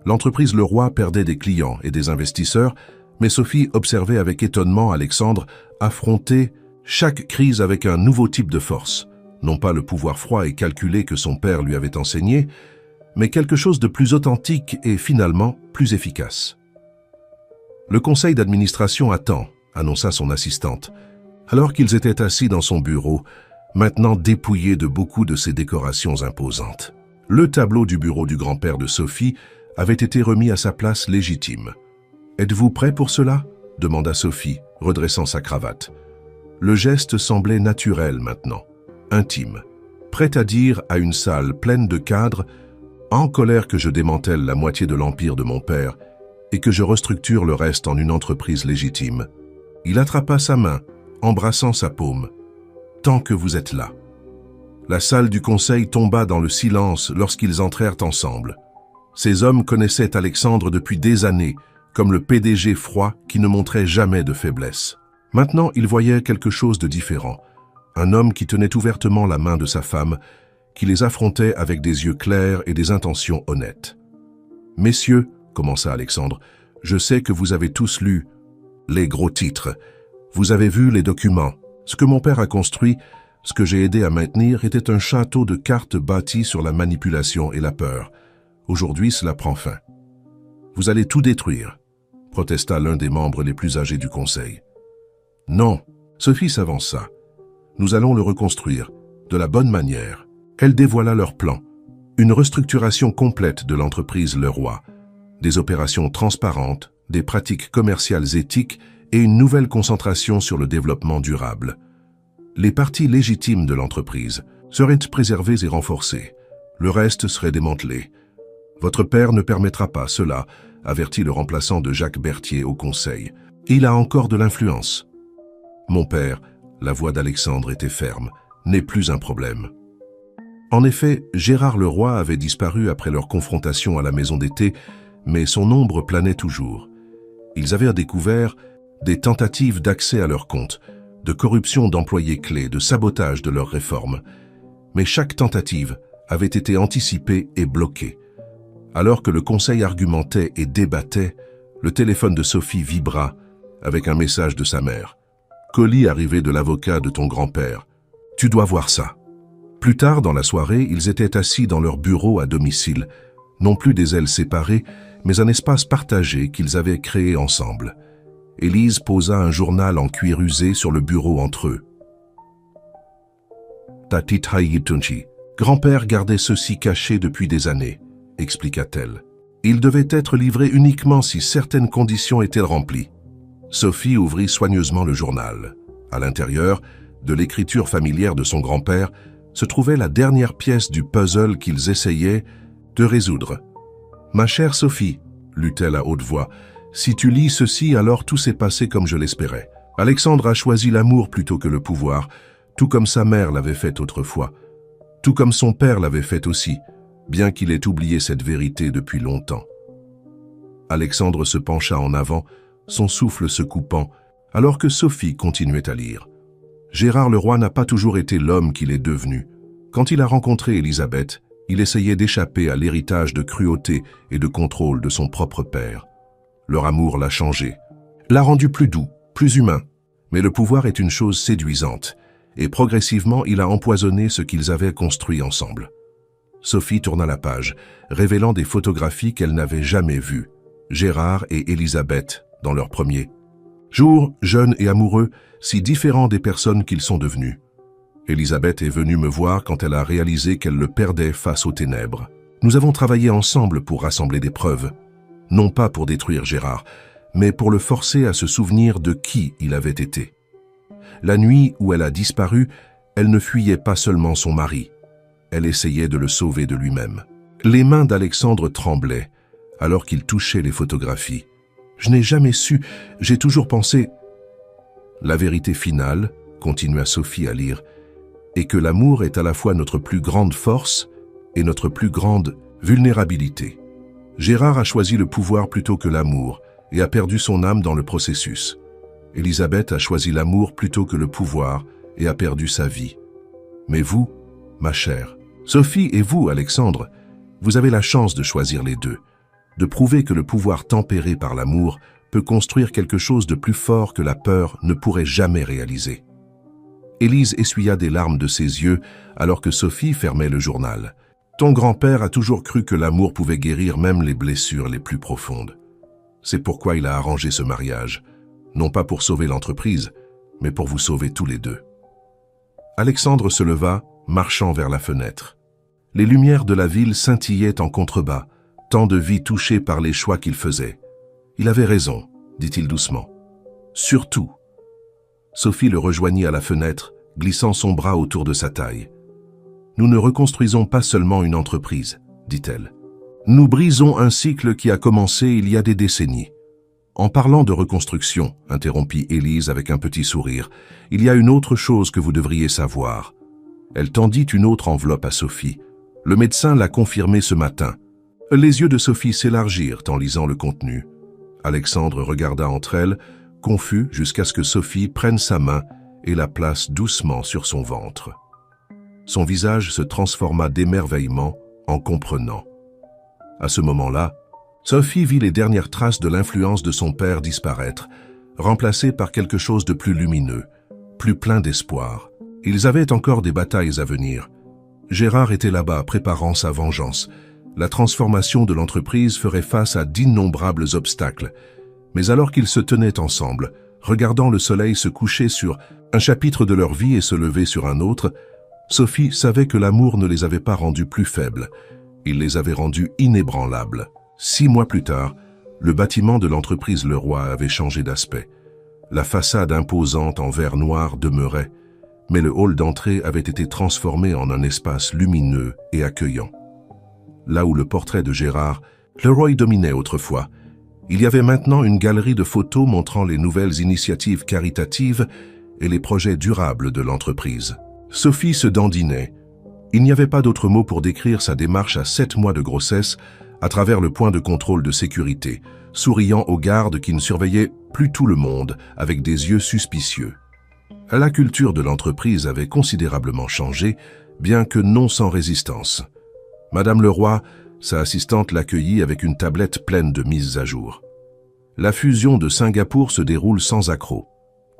L'entreprise Leroy perdait des clients et des investisseurs, mais Sophie observait avec étonnement Alexandre affronter chaque crise avec un nouveau type de force. Non pas le pouvoir froid et calculé que son père lui avait enseigné, mais quelque chose de plus authentique et finalement plus efficace. « Le conseil d'administration attend », annonça son assistante, alors qu'ils étaient assis dans son bureau, maintenant dépouillé de beaucoup de ses décorations imposantes. Le tableau du bureau du grand-père de Sophie avait été remis à sa place légitime. « Êtes-vous prêt pour cela ?» demanda Sophie, redressant sa cravate. Le geste semblait naturel maintenant, intime, prêt à dire à une salle pleine de cadres « En colère que je démantèle la moitié de l'empire de mon père et que je restructure le reste en une entreprise légitime. » Il attrapa sa main, embrassant sa paume. « Tant que vous êtes là. » La salle du conseil tomba dans le silence lorsqu'ils entrèrent ensemble. Ces hommes connaissaient Alexandre depuis des années, comme le PDG froid qui ne montrait jamais de faiblesse. Maintenant, ils voyaient quelque chose de différent. Un homme qui tenait ouvertement la main de sa femme, qui les affrontait avec des yeux clairs et des intentions honnêtes. « Messieurs, » commença Alexandre, « je sais que vous avez tous lu les gros titres. Vous avez vu les documents. Ce que mon père a construit, ce que j'ai aidé à maintenir, était un château de cartes bâti sur la manipulation et la peur. Aujourd'hui, cela prend fin. Vous allez tout détruire, » protesta l'un des membres les plus âgés du conseil. « Non, » Sophie s'avança. « Nous allons le reconstruire, de la bonne manière. » Elle dévoila leur plan. Une restructuration complète de l'entreprise Leroy, des opérations transparentes, des pratiques commerciales éthiques et une nouvelle concentration sur le développement durable. Les parties légitimes de l'entreprise seraient préservées et renforcées. Le reste serait démantelé. Votre père ne permettra pas cela, avertit le remplaçant de Jacques Berthier au conseil. Il a encore de l'influence. Mon père, la voix d'Alexandre était ferme, n'est plus un problème. En effet, Gérard Leroy avait disparu après leur confrontation à la maison d'été, mais son ombre planait toujours. Ils avaient découvert des tentatives d'accès à leur compte, de corruption d'employés clés, de sabotage de leurs réformes. Mais chaque tentative avait été anticipée et bloquée. Alors que le conseil argumentait et débattait, le téléphone de Sophie vibra avec un message de sa mère. « Colis arrivé de l'avocat de ton grand-père. Tu dois voir ça. » Plus tard dans la soirée, ils étaient assis dans leur bureau à domicile, non plus des ailes séparées, mais un espace partagé qu'ils avaient créé ensemble. Élise posa un journal en cuir usé sur le bureau entre eux. Tatit Hayitunchi. Grand-père gardait ceci caché depuis des années, expliqua-t-elle. Il devait être livré uniquement si certaines conditions étaient remplies. Sophie ouvrit soigneusement le journal. À l'intérieur, de l'écriture familière de son grand-père, se trouvait la dernière pièce du puzzle qu'ils essayaient de résoudre. « Ma chère Sophie, » lut-elle à haute voix, « si tu lis ceci, alors tout s'est passé comme je l'espérais. Alexandre a choisi l'amour plutôt que le pouvoir, tout comme sa mère l'avait fait autrefois, tout comme son père l'avait fait aussi, bien qu'il ait oublié cette vérité depuis longtemps. » Alexandre se pencha en avant, son souffle se coupant, alors que Sophie continuait à lire. Gérard Leroy n'a pas toujours été l'homme qu'il est devenu. Quand il a rencontré Elisabeth, il essayait d'échapper à l'héritage de cruauté et de contrôle de son propre père. Leur amour l'a changé, l'a rendu plus doux, plus humain. Mais le pouvoir est une chose séduisante, et progressivement il a empoisonné ce qu'ils avaient construit ensemble. Sophie tourna la page, révélant des photographies qu'elle n'avait jamais vues. Gérard et Elisabeth, dans leur premier jour, jeunes et amoureux, si différents des personnes qu'ils sont devenus. Elisabeth est venue me voir quand elle a réalisé qu'elle le perdait face aux ténèbres. Nous avons travaillé ensemble pour rassembler des preuves, non pas pour détruire Gérard, mais pour le forcer à se souvenir de qui il avait été. La nuit où elle a disparu, elle ne fuyait pas seulement son mari, elle essayait de le sauver de lui-même. Les mains d'Alexandre tremblaient alors qu'il touchait les photographies. Je n'ai jamais su, j'ai toujours pensé... La vérité finale, continua Sophie à lire, est que l'amour est à la fois notre plus grande force et notre plus grande vulnérabilité. Gérard a choisi le pouvoir plutôt que l'amour et a perdu son âme dans le processus. Élisabeth a choisi l'amour plutôt que le pouvoir et a perdu sa vie. Mais vous, ma chère, Sophie et vous, Alexandre, vous avez la chance de choisir les deux, de prouver que le pouvoir tempéré par l'amour peut construire quelque chose de plus fort que la peur ne pourrait jamais réaliser. Élise essuya des larmes de ses yeux alors que Sophie fermait le journal. Ton grand-père a toujours cru que l'amour pouvait guérir même les blessures les plus profondes. C'est pourquoi il a arrangé ce mariage, non pas pour sauver l'entreprise, mais pour vous sauver tous les deux. Alexandre se leva, marchant vers la fenêtre. Les lumières de la ville scintillaient en contrebas, tant de vies touchées par les choix qu'il faisait. Il avait raison, dit-il doucement. Surtout. Sophie le rejoignit à la fenêtre, glissant son bras autour de sa taille. Nous ne reconstruisons pas seulement une entreprise, dit-elle. Nous brisons un cycle qui a commencé il y a des décennies. En parlant de reconstruction, interrompit Élise avec un petit sourire, il y a une autre chose que vous devriez savoir. Elle tendit une autre enveloppe à Sophie. Le médecin l'a confirmé ce matin. Les yeux de Sophie s'élargirent en lisant le contenu. Alexandre regarda entre elles, confus jusqu'à ce que Sophie prenne sa main et la place doucement sur son ventre. Son visage se transforma d'émerveillement en comprenant. À ce moment-là, Sophie vit les dernières traces de l'influence de son père disparaître, remplacées par quelque chose de plus lumineux, plus plein d'espoir. Ils avaient encore des batailles à venir. Gérard était là-bas préparant sa vengeance. La transformation de l'entreprise ferait face à d'innombrables obstacles. Mais alors qu'ils se tenaient ensemble, regardant le soleil se coucher sur un chapitre de leur vie et se lever sur un autre, Sophie savait que l'amour ne les avait pas rendus plus faibles. Il les avait rendus inébranlables. 6 mois plus tard, le bâtiment de l'entreprise Leroy avait changé d'aspect. La façade imposante en verre noir demeurait, mais le hall d'entrée avait été transformé en un espace lumineux et accueillant. Là où le portrait de Gérard, Leroy dominait autrefois, il y avait maintenant une galerie de photos montrant les nouvelles initiatives caritatives et les projets durables de l'entreprise. Sophie se dandinait. Il n'y avait pas d'autre mot pour décrire sa démarche à 7 mois de grossesse à travers le point de contrôle de sécurité, souriant aux gardes qui ne surveillaient plus tout le monde avec des yeux suspicieux. La culture de l'entreprise avait considérablement changé, bien que non sans résistance. Madame Leroy, sa assistante, l'accueillit avec une tablette pleine de mises à jour. La fusion de Singapour se déroule sans accroc.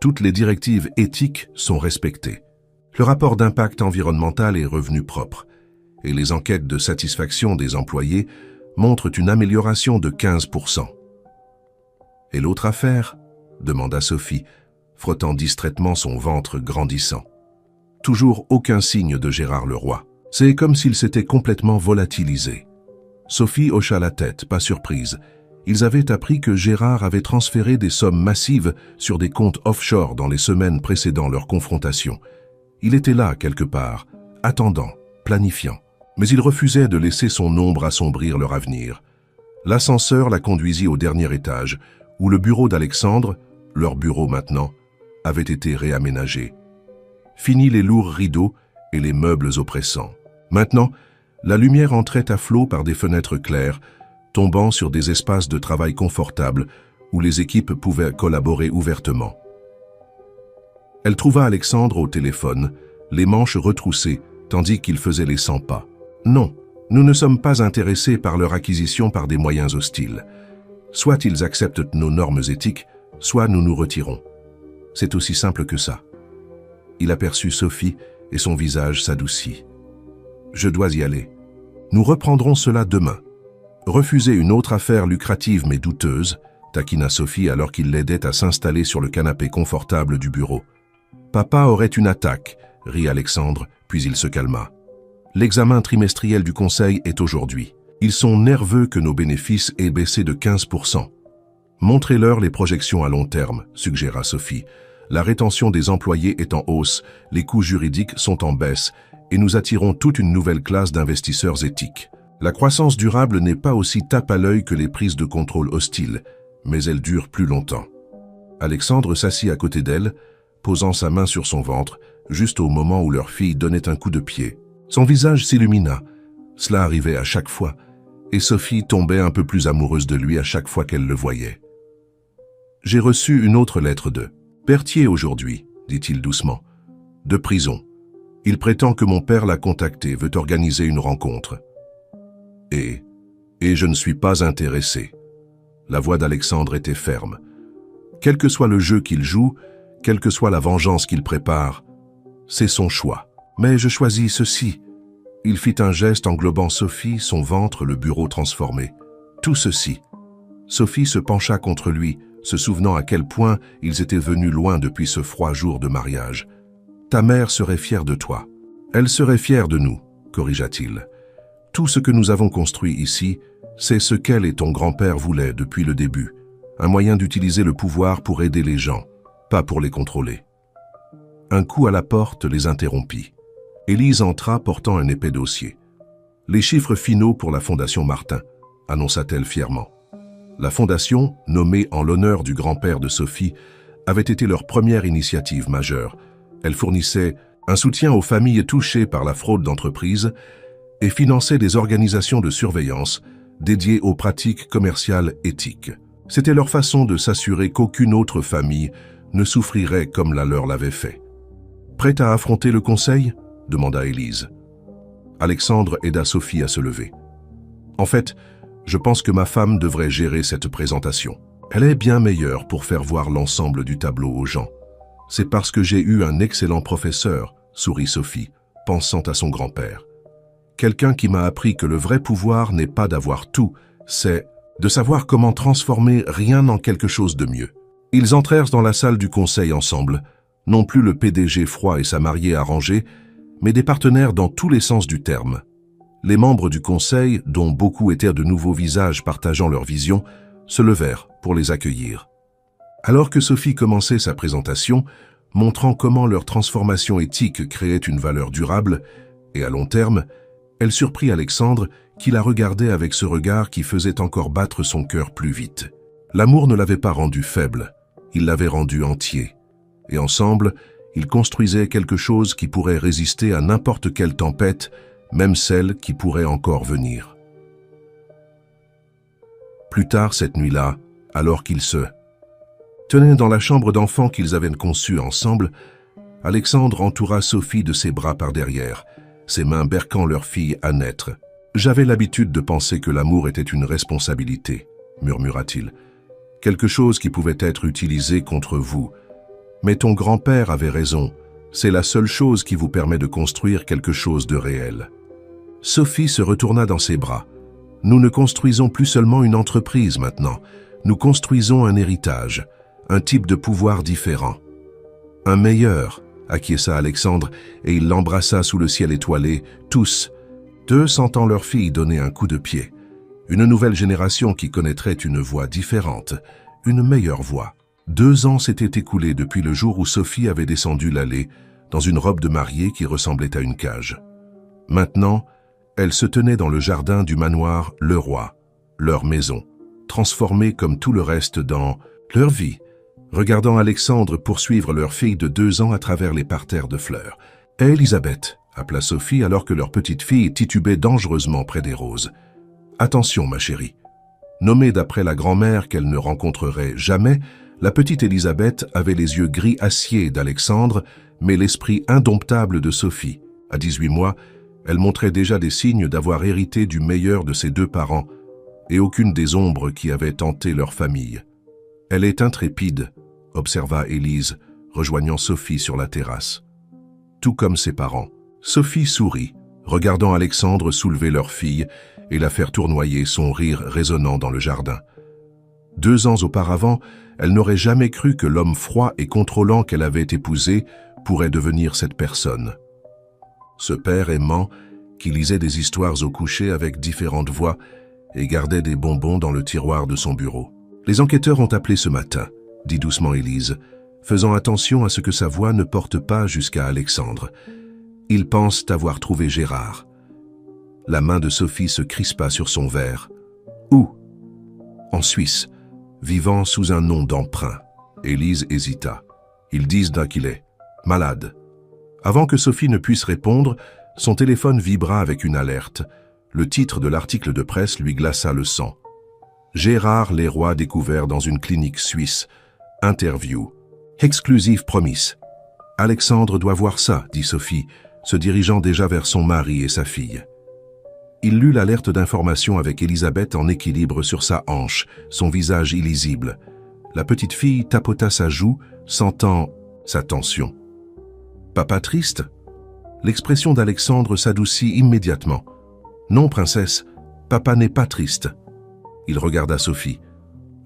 Toutes les directives éthiques sont respectées. Le rapport d'impact environnemental est revenu propre, et les enquêtes de satisfaction des employés montrent une amélioration de 15%. « Et l'autre affaire ?» demanda Sophie, frottant distraitement son ventre grandissant. Toujours aucun signe de Gérard Leroy. C'est comme s'il s'était complètement volatilisé. Sophie hocha la tête, pas surprise. Ils avaient appris que Gérard avait transféré des sommes massives sur des comptes offshore dans les semaines précédant leur confrontation. Il était là, quelque part, attendant, planifiant. Mais il refusait de laisser son ombre assombrir leur avenir. L'ascenseur la conduisit au dernier étage, où le bureau d'Alexandre, leur bureau maintenant, avait été réaménagé. Fini les lourds rideaux et les meubles oppressants. Maintenant, la lumière entrait à flot par des fenêtres claires, tombant sur des espaces de travail confortables où les équipes pouvaient collaborer ouvertement. Elle trouva Alexandre au téléphone, les manches retroussées, tandis qu'il faisait les 100 pas. « Non, nous ne sommes pas intéressés par leur acquisition par des moyens hostiles. Soit ils acceptent nos normes éthiques, soit nous nous retirons. C'est aussi simple que ça. » Il aperçut Sophie et son visage s'adoucit. « Je dois y aller. Nous reprendrons cela demain. » Refuser une autre affaire lucrative mais douteuse, taquina Sophie alors qu'il l'aidait à s'installer sur le canapé confortable du bureau. « Papa aurait une attaque, » rit Alexandre, puis il se calma. « L'examen trimestriel du conseil est aujourd'hui. Ils sont nerveux que nos bénéfices aient baissé de 15%. Montrez-leur les projections à long terme, suggéra Sophie. La rétention des employés est en hausse, les coûts juridiques sont en baisse, et nous attirons toute une nouvelle classe d'investisseurs éthiques. La croissance durable n'est pas aussi tape à l'œil que les prises de contrôle hostiles, mais elle dure plus longtemps. Alexandre s'assit à côté d'elle, posant sa main sur son ventre, juste au moment où leur fille donnait un coup de pied. Son visage s'illumina. Cela arrivait à chaque fois, et Sophie tombait un peu plus amoureuse de lui à chaque fois qu'elle le voyait. « J'ai reçu une autre lettre de Berthier aujourd'hui, dit-il doucement. De prison. Il prétend que mon père l'a contacté, veut organiser une rencontre. Et je ne suis pas intéressé. » La voix d'Alexandre était ferme. Quel que soit le jeu qu'il joue, quelle que soit la vengeance qu'il prépare, c'est son choix. Mais je choisis ceci. Il fit un geste englobant Sophie, son ventre, le bureau transformé. Tout ceci. Sophie se pencha contre lui, se souvenant à quel point ils étaient venus loin depuis ce froid jour de mariage. « Ta mère serait fière de toi. Elle serait fière de nous, corrigea-t-il. Tout ce que nous avons construit ici, c'est ce qu'elle et ton grand-père voulaient depuis le début. Un moyen d'utiliser le pouvoir pour aider les gens, pas pour les contrôler. » Un coup à la porte les interrompit. Élise entra portant un épais dossier. « Les chiffres finaux pour la Fondation Martin », annonça-t-elle fièrement. La fondation, nommée en l'honneur du grand-père de Sophie, avait été leur première initiative majeure. Elle fournissait un soutien aux familles touchées par la fraude d'entreprise et finançait des organisations de surveillance dédiées aux pratiques commerciales éthiques. C'était leur façon de s'assurer qu'aucune autre famille ne souffrirait comme la leur l'avait fait. « Prête à affronter le conseil ?» demanda Élise. Alexandre aida Sophie à se lever. « En fait, je pense que ma femme devrait gérer cette présentation. Elle est bien meilleure pour faire voir l'ensemble du tableau aux gens. C'est parce que j'ai eu un excellent professeur, sourit Sophie, pensant à son grand-père. Quelqu'un qui m'a appris que le vrai pouvoir n'est pas d'avoir tout, c'est de savoir comment transformer rien en quelque chose de mieux. » Ils entrèrent dans la salle du conseil ensemble, non plus le PDG froid et sa mariée arrangée, mais des partenaires dans tous les sens du terme. Les membres du conseil, dont beaucoup étaient de nouveaux visages partageant leur vision, se levèrent pour les accueillir. Alors que Sophie commençait sa présentation, montrant comment leur transformation éthique créait une valeur durable, et à long terme, elle surprit Alexandre qui la regardait avec ce regard qui faisait encore battre son cœur plus vite. L'amour ne l'avait pas rendu faible, il l'avait rendu entier. Et ensemble, ils construisaient quelque chose qui pourrait résister à n'importe quelle tempête, même celle qui pourrait encore venir. Plus tard cette nuit-là, alors qu'ils se tenaient dans la chambre d'enfant qu'ils avaient conçue ensemble, Alexandre entoura Sophie de ses bras par derrière, ses mains berquant leur fille à naître. « J'avais l'habitude de penser que l'amour était une responsabilité, » murmura-t-il. « Quelque chose qui pouvait être utilisé contre vous. Mais ton grand-père avait raison, c'est la seule chose qui vous permet de construire quelque chose de réel. » Sophie se retourna dans ses bras. « Nous ne construisons plus seulement une entreprise maintenant, nous construisons un héritage, un type de pouvoir différent. Un meilleur, acquiesça Alexandre, et il l'embrassa sous le ciel étoilé, tous, deux sentant leur fille donner un coup de pied. Une nouvelle génération qui connaîtrait une voie différente, une meilleure voie. 2 ans s'étaient écoulés depuis le jour où Sophie avait descendu l'allée, dans une robe de mariée qui ressemblait à une cage. Maintenant, elle se tenait dans le jardin du manoir Le Roi, leur maison, transformée comme tout le reste dans leur vie, regardant Alexandre poursuivre leur fille de 2 ans à travers les parterres de fleurs. « Elisabeth » appela Sophie alors que leur petite fille titubait dangereusement près des roses. « Attention, ma chérie. » Nommée d'après la grand-mère qu'elle ne rencontrerait jamais, la petite Elisabeth avait les yeux gris acier d'Alexandre, mais l'esprit indomptable de Sophie. À 18 mois, elle montrait déjà des signes d'avoir hérité du meilleur de ses 2 parents, et aucune des ombres qui avaient tenté leur famille. « Elle est intrépide », observa Élise, rejoignant Sophie sur la terrasse. Tout comme ses parents. Sophie sourit, regardant Alexandre soulever leur fille et la faire tournoyer, son rire résonnant dans le jardin. 2 ans auparavant, elle n'aurait jamais cru que l'homme froid et contrôlant qu'elle avait épousé pourrait devenir cette personne. Ce père aimant, qui lisait des histoires au coucher avec différentes voix et gardait des bonbons dans le tiroir de son bureau. « Les enquêteurs ont appelé ce matin », dit doucement Élise, faisant attention à ce que sa voix ne porte pas jusqu'à Alexandre. « Ils pensent avoir trouvé Gérard. » La main de Sophie se crispa sur son verre. Où? En Suisse, vivant sous un nom d'emprunt. Élise hésita. Ils disent d'un qu'il est malade. Avant que Sophie ne puisse répondre, son téléphone vibra avec une alerte. Le titre de l'article de presse lui glaça le sang. Gérard Leroy découvert dans une clinique suisse. Interview. Exclusive promise. Alexandre doit voir ça, dit Sophie, se dirigeant déjà vers son mari et sa fille. Il lut l'alerte d'information avec Elisabeth en équilibre sur sa hanche, son visage illisible. La petite fille tapota sa joue, sentant sa tension. Papa triste? L'expression d'Alexandre s'adoucit immédiatement. Non, princesse, papa n'est pas triste. Il regarda Sophie.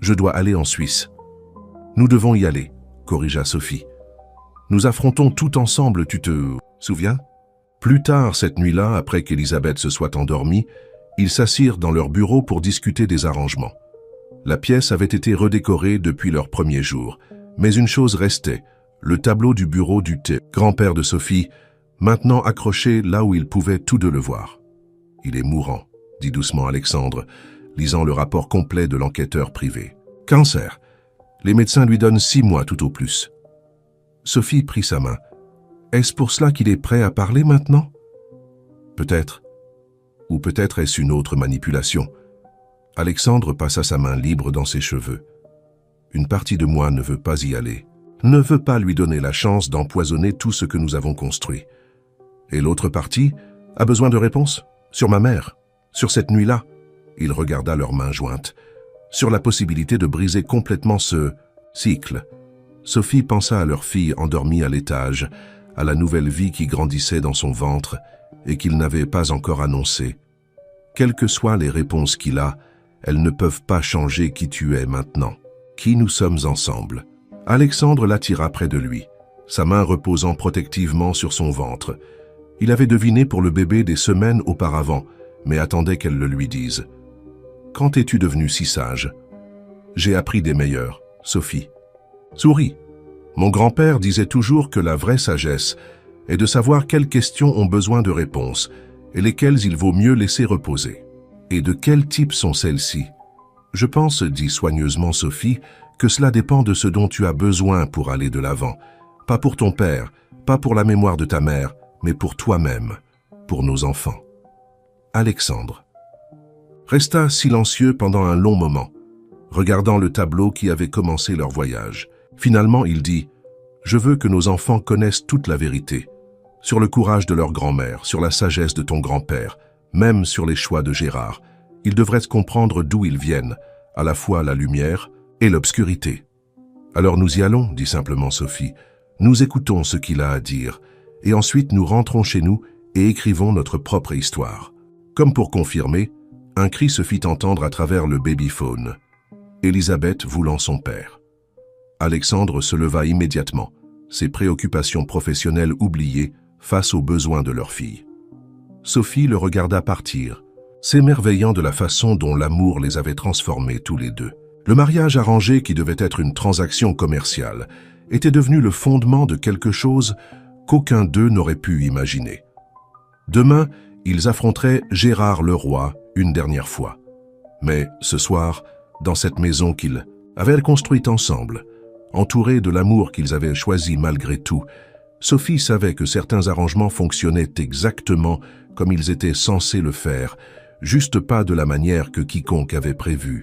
Je dois aller en Suisse. Nous devons y aller, corrigea Sophie. Nous affrontons tout ensemble, tu te souviens? Plus tard cette nuit-là, après qu'Elisabeth se soit endormie, ils s'assirent dans leur bureau pour discuter des arrangements. La pièce avait été redécorée depuis leur premier jour, mais une chose restait, le tableau du bureau du grand-père de Sophie, maintenant accroché là où ils pouvaient tous deux le voir. « Il est mourant », dit doucement Alexandre, lisant le rapport complet de l'enquêteur privé. « Cancer. Les médecins lui donnent 6 mois tout au plus. » Sophie prit sa main. « Est-ce pour cela qu'il est prêt à parler maintenant ?» Peut-être. Ou peut-être est-ce une autre manipulation. Alexandre passa sa main libre dans ses cheveux. « Une partie de moi ne veut pas y aller. Ne veut pas lui donner la chance d'empoisonner tout ce que nous avons construit. Et l'autre partie a besoin de réponses sur ma mère, sur cette nuit-là. » Il regarda leurs mains jointes. Sur la possibilité de briser complètement ce cycle. Sophie pensa à leur fille endormie à l'étage, à la nouvelle vie qui grandissait dans son ventre et qu'il n'avait pas encore annoncée. Quelles que soient les réponses qu'il a, elles ne peuvent pas changer qui tu es maintenant, qui nous sommes ensemble. Alexandre l'attira près de lui, sa main reposant protectivement sur son ventre. Il avait deviné pour le bébé des semaines auparavant, mais attendait qu'elle le lui dise. « Quand es-tu devenue si sage ?»« J'ai appris des meilleurs, Sophie. » Souris. Mon grand-père disait toujours que la vraie sagesse est de savoir quelles questions ont besoin de réponses et lesquelles il vaut mieux laisser reposer. Et de quel type sont celles-ci? Je pense, dit soigneusement Sophie, que cela dépend de ce dont tu as besoin pour aller de l'avant. Pas pour ton père, pas pour la mémoire de ta mère, mais pour toi-même, pour nos enfants. Alexandre resta silencieux pendant un long moment, regardant le tableau qui avait commencé leur voyage. Finalement, il dit « Je veux que nos enfants connaissent toute la vérité, sur le courage de leur grand-mère, sur la sagesse de ton grand-père, même sur les choix de Gérard. Ils devraient comprendre d'où ils viennent, à la fois la lumière et l'obscurité. » « Alors nous y allons, dit simplement Sophie. Nous écoutons ce qu'il a à dire, et ensuite nous rentrons chez nous et écrivons notre propre histoire. » Comme pour confirmer, un cri se fit entendre à travers le babyphone. Elisabeth voulant son père. Alexandre se leva immédiatement, ses préoccupations professionnelles oubliées face aux besoins de leur fille. Sophie le regarda partir, s'émerveillant de la façon dont l'amour les avait transformés tous les deux. Le mariage arrangé, qui devait être une transaction commerciale, était devenu le fondement de quelque chose qu'aucun d'eux n'aurait pu imaginer. Demain, ils affronteraient Gérard Leroy une dernière fois. Mais ce soir, dans cette maison qu'ils avaient construite ensemble, entourée de l'amour qu'ils avaient choisi malgré tout, Sophie savait que certains arrangements fonctionnaient exactement comme ils étaient censés le faire, juste pas de la manière que quiconque avait prévu.